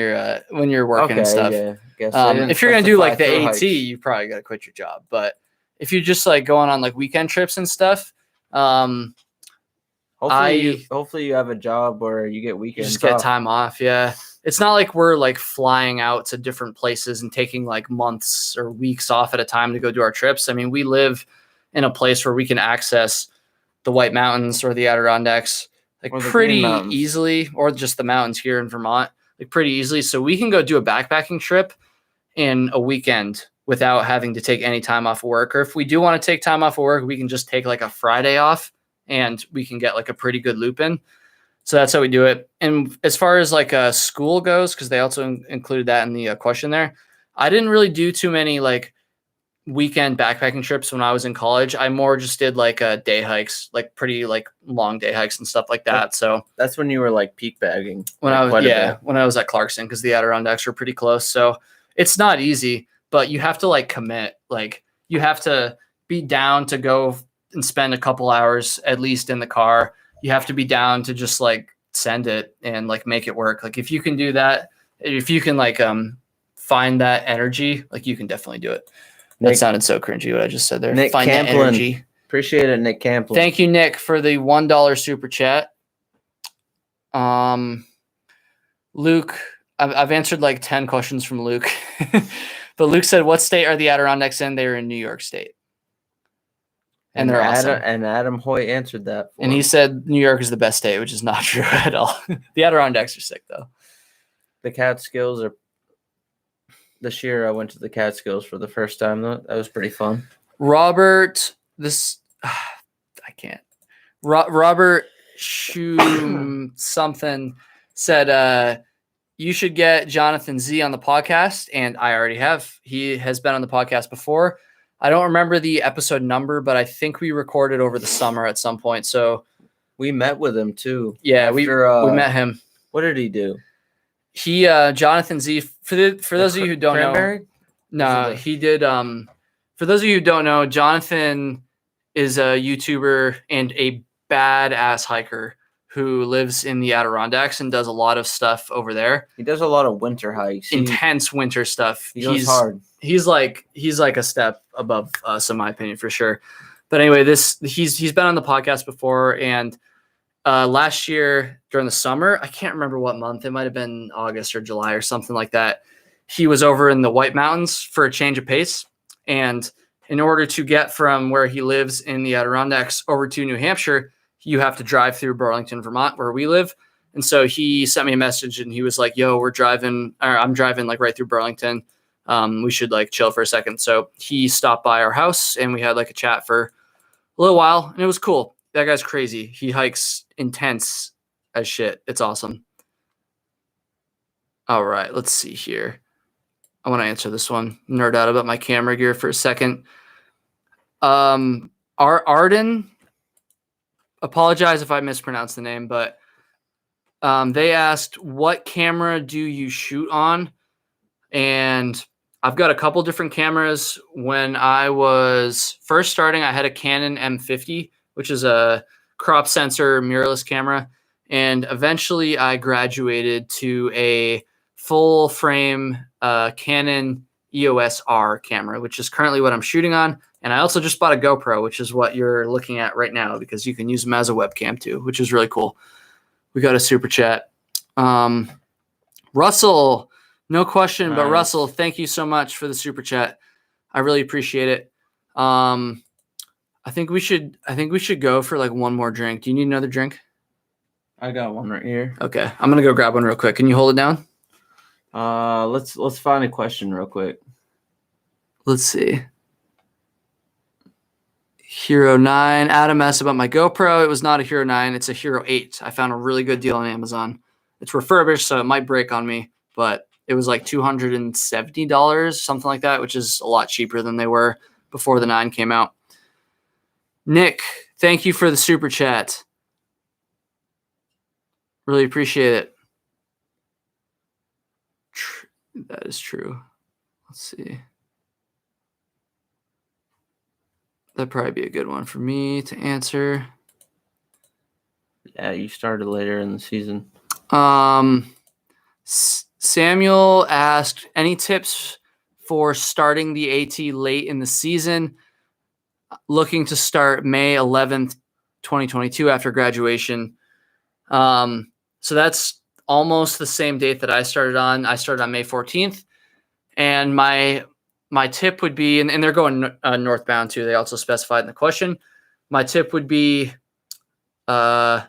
you're working and stuff. Yeah. If you're gonna do like the AT, you probably gotta quit your job. But if you're just like going on like weekend trips and stuff, Hopefully you have a job where you get You weekends just get off. time off. Yeah. It's not like we're like flying out to different places and taking like months or weeks off at a time to go do our trips. I mean, we live in a place where we can access the White Mountains or the Adirondacks like Or the pretty Green Mountains. easily, or just the mountains here in Vermont, like pretty easily. So we can go do a backpacking trip in a weekend without having to take any time off of work. Or if we do want to take time off of work, we can just take like a Friday off and we can get like a pretty good loop in. So that's how we do it. And as far as like school goes, because they also included that in the question there, I didn't really do too many like weekend backpacking trips when I was in college. I more just did like day hikes, like pretty like long day hikes and stuff like that. So That's when you were like peak bagging. when like, I was quite a bit. when I was at Clarkson, because the Adirondacks are pretty close. So it's not easy, but you have to like commit. Like you have to be down to go and spend a couple hours at least in the car. You have to be down to just like send it and like make it work. Like if you can do that, if you can like find that energy, like you can definitely do it. That sounded so cringy what I just said there. Nick Find that Camplin. energy. Appreciate it, Nick Camplin. Thank you, Nick, for the $1 super chat. Luke, I've answered like 10 questions from Luke. But Luke said, what state are the Adirondacks in? They're in New York State. And they're awesome. And Adam Hoyt answered that. And he said New York is the best state, which is not true at all. The Adirondacks are sick, though. The Catskills are. This year I went to the Catskills for the first time. That was pretty fun. Robert, I can't. Robert something said, you should get Jonathan Z on the podcast, and I already have. He has been on the podcast before. I don't remember the episode number, but I think we recorded over the summer at some point. So we met with him too. Yeah, we met him. What did he do? He Jonathan Z, for those of you who don't Cranberry? know, he did for those of you who don't know, Jonathan is a YouTuber and a badass hiker who lives in the Adirondacks and does a lot of stuff over there. He does a lot of winter hikes. Intense winter stuff. He goes hard. He's like a step above us in my opinion for sure. But anyway, he's been on the podcast before, and last year during the summer, I can't remember what month, it might have been August or July or something like that. He was over in the White Mountains for a change of pace. And in order to get from where he lives in the Adirondacks over to New Hampshire, you have to drive through Burlington, Vermont, where we live. And so he sent me a message and he was like, yo, I'm driving like right through Burlington. We should like chill for a second. So he stopped by our house and we had like a chat for a little while, and it was cool. That guy's crazy. He hikes intense as shit. It's awesome. All right, let's see here. I want to answer this one. Nerd out about my camera gear for a second. Arden, apologize if I mispronounced the name, but they asked, what camera do you shoot on? And I've got a couple different cameras. When I was first starting, I had a Canon M50, which is a crop sensor mirrorless camera. And eventually I graduated to a full frame Canon EOS R camera, which is currently what I'm shooting on. And I also just bought a GoPro, which is what you're looking at right now, because you can use them as a webcam too, which is really cool. We got a super chat. Russell, no question, but Russell, thank you so much for the super chat. I really appreciate it. I think we should go for like one more drink. Do you need another drink? I got one right here. Okay, I'm gonna go grab one real quick. Can you hold it down? Let's find a question real quick. Let's see. Hero 9. Adam asked about my GoPro. It was not a Hero 9. It's a Hero 8. I found a really good deal on Amazon. It's refurbished, so it might break on me, but it was like $270, something like that, which is a lot cheaper than they were before the 9 came out. Nick, thank you for the super chat. Really appreciate it. That is true. Let's see. That'd probably be a good one for me to answer. Yeah, you started later in the season. Samuel asked, any tips for starting the AT late in the season? Looking to start May 11th 2022 after graduation. So that's almost the same date that I started on. I started on May 14th. And my tip would be, and they're going northbound too. They also specified in the question. My tip would be, let's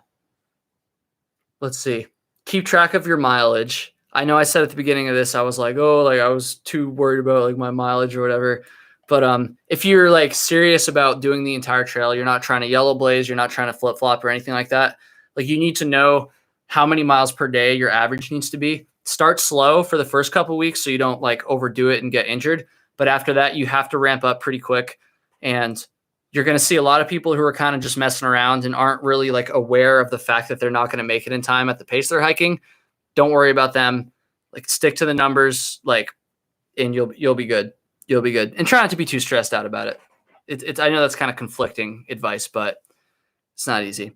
see, keep track of your mileage. I know I said at the beginning of this, I was like, oh, like I was too worried about like my mileage or whatever. But if you're like serious about doing the entire trail, you're not trying to yellow blaze, you're not trying to flip flop or anything like that. Like you need to know how many miles per day your average needs to be. Start slow for the first couple of weeks so you don't like overdo it and get injured. But after that, you have to ramp up pretty quick. And you're going to see a lot of people who are kind of just messing around and aren't really like aware of the fact that they're not going to make it in time at the pace they're hiking. Don't worry about them. Like stick to the numbers, like, and you'll be good. You'll be good. And try not to be too stressed out about it. It's I know that's kind of conflicting advice, but it's not easy.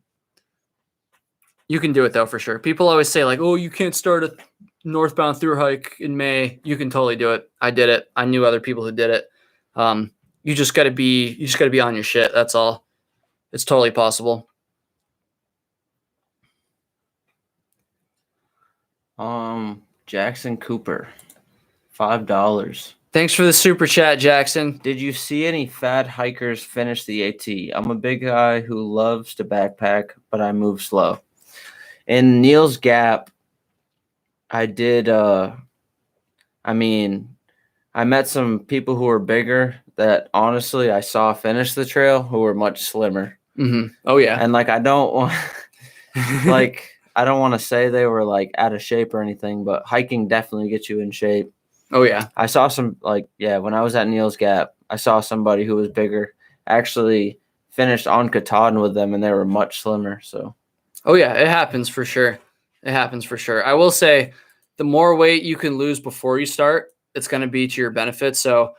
You can do it though, for sure. People always say like, oh, you can't start a northbound thru hike in May. You can totally do it. I did it. I knew other people who did it. You just gotta be on your shit. That's all. It's totally possible. Jackson Cooper, $5. Thanks for the super chat, Jackson. Did you see any fat hikers finish the AT? I'm a big guy who loves to backpack, but I move slow. In Neil's Gap, I did, I met some people who were bigger that honestly I saw finish the trail who were much slimmer. Mm-hmm. Oh, yeah. And like, I don't want, I don't want to say they were like out of shape or anything, but hiking definitely gets you in shape. Oh, yeah. I saw some when I was at Neil's Gap, I saw somebody who was bigger actually finished on Katahdin with them, and they were much slimmer. So, oh, yeah, it happens for sure. It happens for sure. I will say the more weight you can lose before you start, it's going to be to your benefit. So,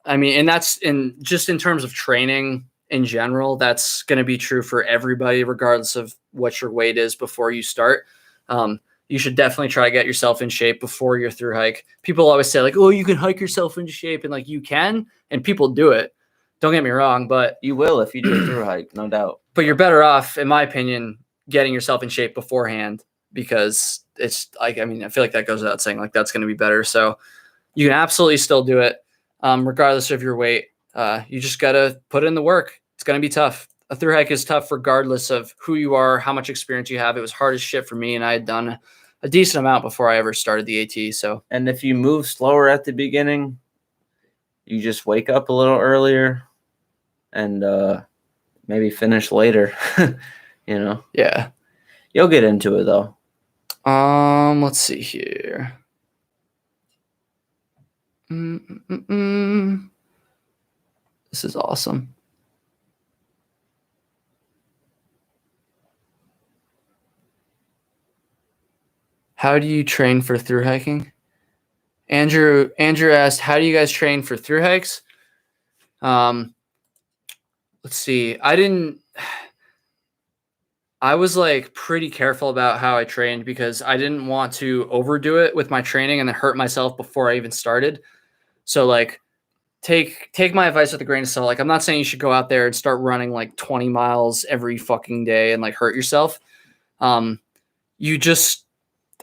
I mean, and that's in terms of training in general, that's going to be true for everybody, regardless of what your weight is before you start. You should definitely try to get yourself in shape before your thru hike. People always say like, oh, you can hike yourself into shape, and like you can, and people do it. Don't get me wrong, but you will if you do a thru hike, no doubt. But you're better off, in my opinion, getting yourself in shape beforehand, because it's like, I mean, I feel like that goes without saying, like that's going to be better. So you can absolutely still do it, regardless of your weight. You just got to put in the work. It's going to be tough. A thru hike is tough regardless of who you are, how much experience you have. It was hard as shit for me, and I had done a decent amount before I ever started the AT. So, and if you move slower at the beginning, you just wake up a little earlier and maybe finish later. You know? Yeah. You'll get into it though. Let's see here. This is awesome. How do you train for thru hiking? Andrew asked, how do you guys train for thru hikes? Let's see. I was like pretty careful about how I trained because I didn't want to overdo it with my training and then hurt myself before I even started. So like take my advice with a grain of salt. Like I'm not saying you should go out there and start running like 20 miles every fucking day and like hurt yourself. You just,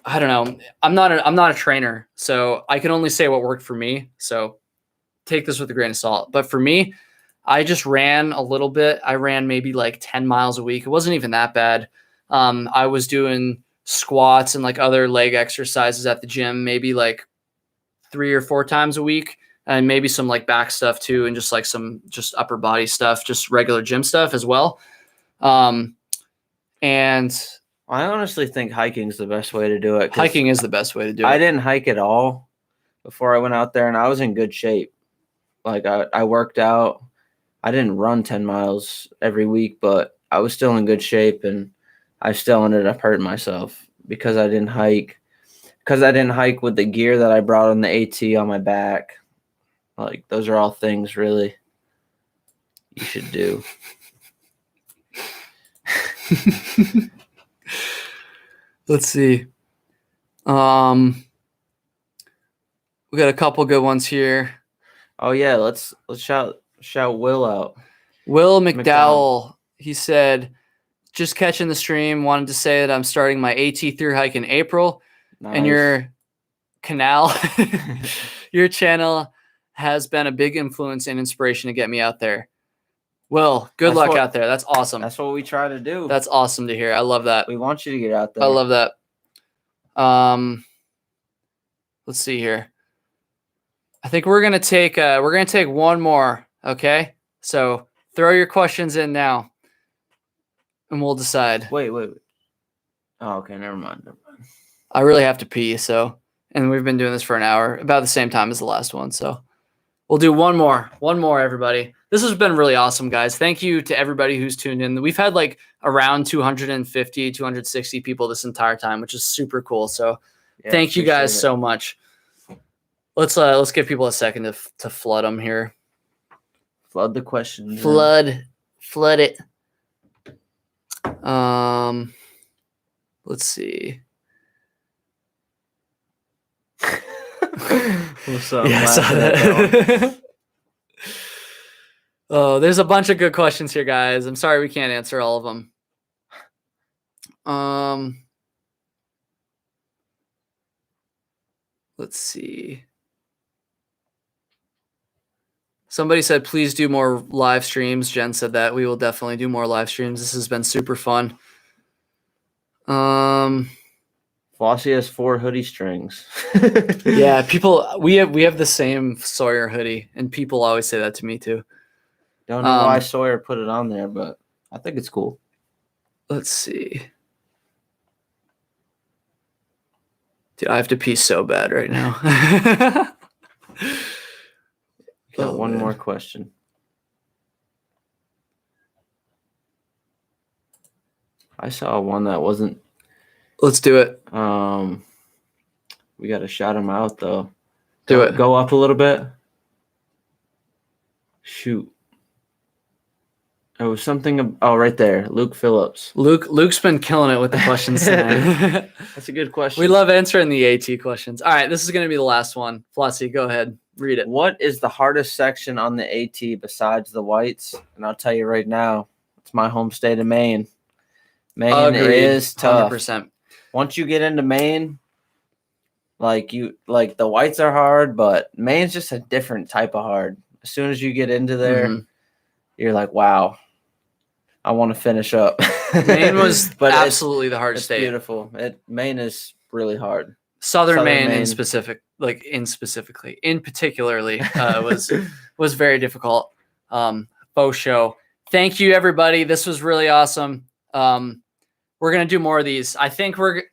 I don't know. I'm not a trainer, so I can only say what worked for me. So take this with a grain of salt. But for me, I just ran a little bit. I ran maybe like 10 miles a week. It wasn't even that bad. I was doing squats and like other leg exercises at the gym, maybe like 3 or 4 times a week, and maybe some like back stuff too, and just like some just upper body stuff, just regular gym stuff as well. And I honestly think hiking is the best way to do it. Hiking is the best way to do it. I didn't hike at all before I went out there, and I was in good shape. Like I worked out. I didn't run 10 miles every week, but I was still in good shape, and I still ended up hurting myself because I didn't hike. Because I didn't hike with the gear that I brought on the AT on my back. Like, those are all things really you should do. Let's see. We got a couple good ones here. Oh yeah, let's shout Will out. Will McDowell. He said, just catching the stream. Wanted to say that I'm starting my AT through hike in April. Nice. And your canal, your channel has been a big influence and inspiration to get me out there. Will, good luck out there. That's awesome. That's what we try to do. That's awesome to hear. I love that. We want you to get out there. I love that. Let's see here. I think we're gonna take one more. Okay, so throw your questions in now, and we'll decide. Wait. Oh, okay. Never mind. I really have to pee. And we've been doing this for an hour, about the same time as the last one. So we'll do one more, everybody. This has been really awesome, guys. Thank you to everybody who's tuned in. We've had like around 250, 260 people this entire time, which is super cool. So thank you guys so much. Let's give people a second to flood them here. Flood the questions. Flood it. Let's see. What's up? Yeah, I saw that. Oh, there's a bunch of good questions here, guys. I'm sorry we can't answer all of them. Let's see. Somebody said, please do more live streams. Jen said that. We will definitely do more live streams. This has been super fun. Flossy has 4 hoodie strings. Yeah, we have the same Sawyer hoodie, and people always say that to me too. Don't know why Sawyer put it on there, but I think it's cool. Let's see. Dude, I have to pee so bad right now. Got one more question. I saw one that wasn't. Let's do it. We got to shout him out though. Do it. Go up a little bit. Shoot. It was something. Oh, right there, Luke Phillips. Luke's been killing it with the questions tonight. That's a good question. We love answering the AT questions. All right, this is going to be the last one. Flossy, go ahead. Read it. What is the hardest section on the AT besides the whites? And I'll tell you right now, it's my home state of Maine. Maine is tough. 100%. Once you get into Maine, like the whites are hard, but Maine's just a different type of hard. As soon as you get into there, you're like, wow, I want to finish up. Maine was absolutely the hardest state. Beautiful. Maine is really hard. Southern Maine in particularly was very difficult. Faux show. Thank you, everybody. This was really awesome. We're gonna do more of these. I think I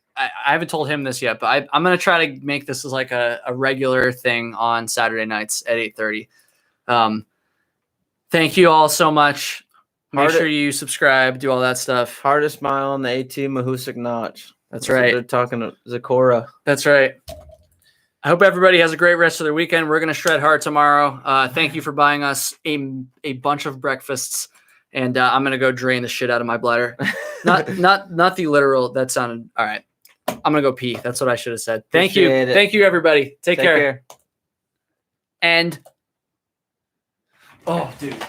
haven't told him this yet, but I'm gonna try to make this as like a regular thing on Saturday nights at 8:30. Thank you all so much. Make sure you subscribe, do all that stuff. Hardest mile on the AT Mahoosic Notch. That's right. They're talking to Zakora. That's right. I hope everybody has a great rest of their weekend. We're going to shred hard tomorrow. Thank you for buying us a bunch of breakfasts, and I'm going to go drain the shit out of my bladder. Not the literal. That sounded all right. I'm going to go pee. That's what I should have said. Thank you. Thank you, everybody. Take care. And oh, dude.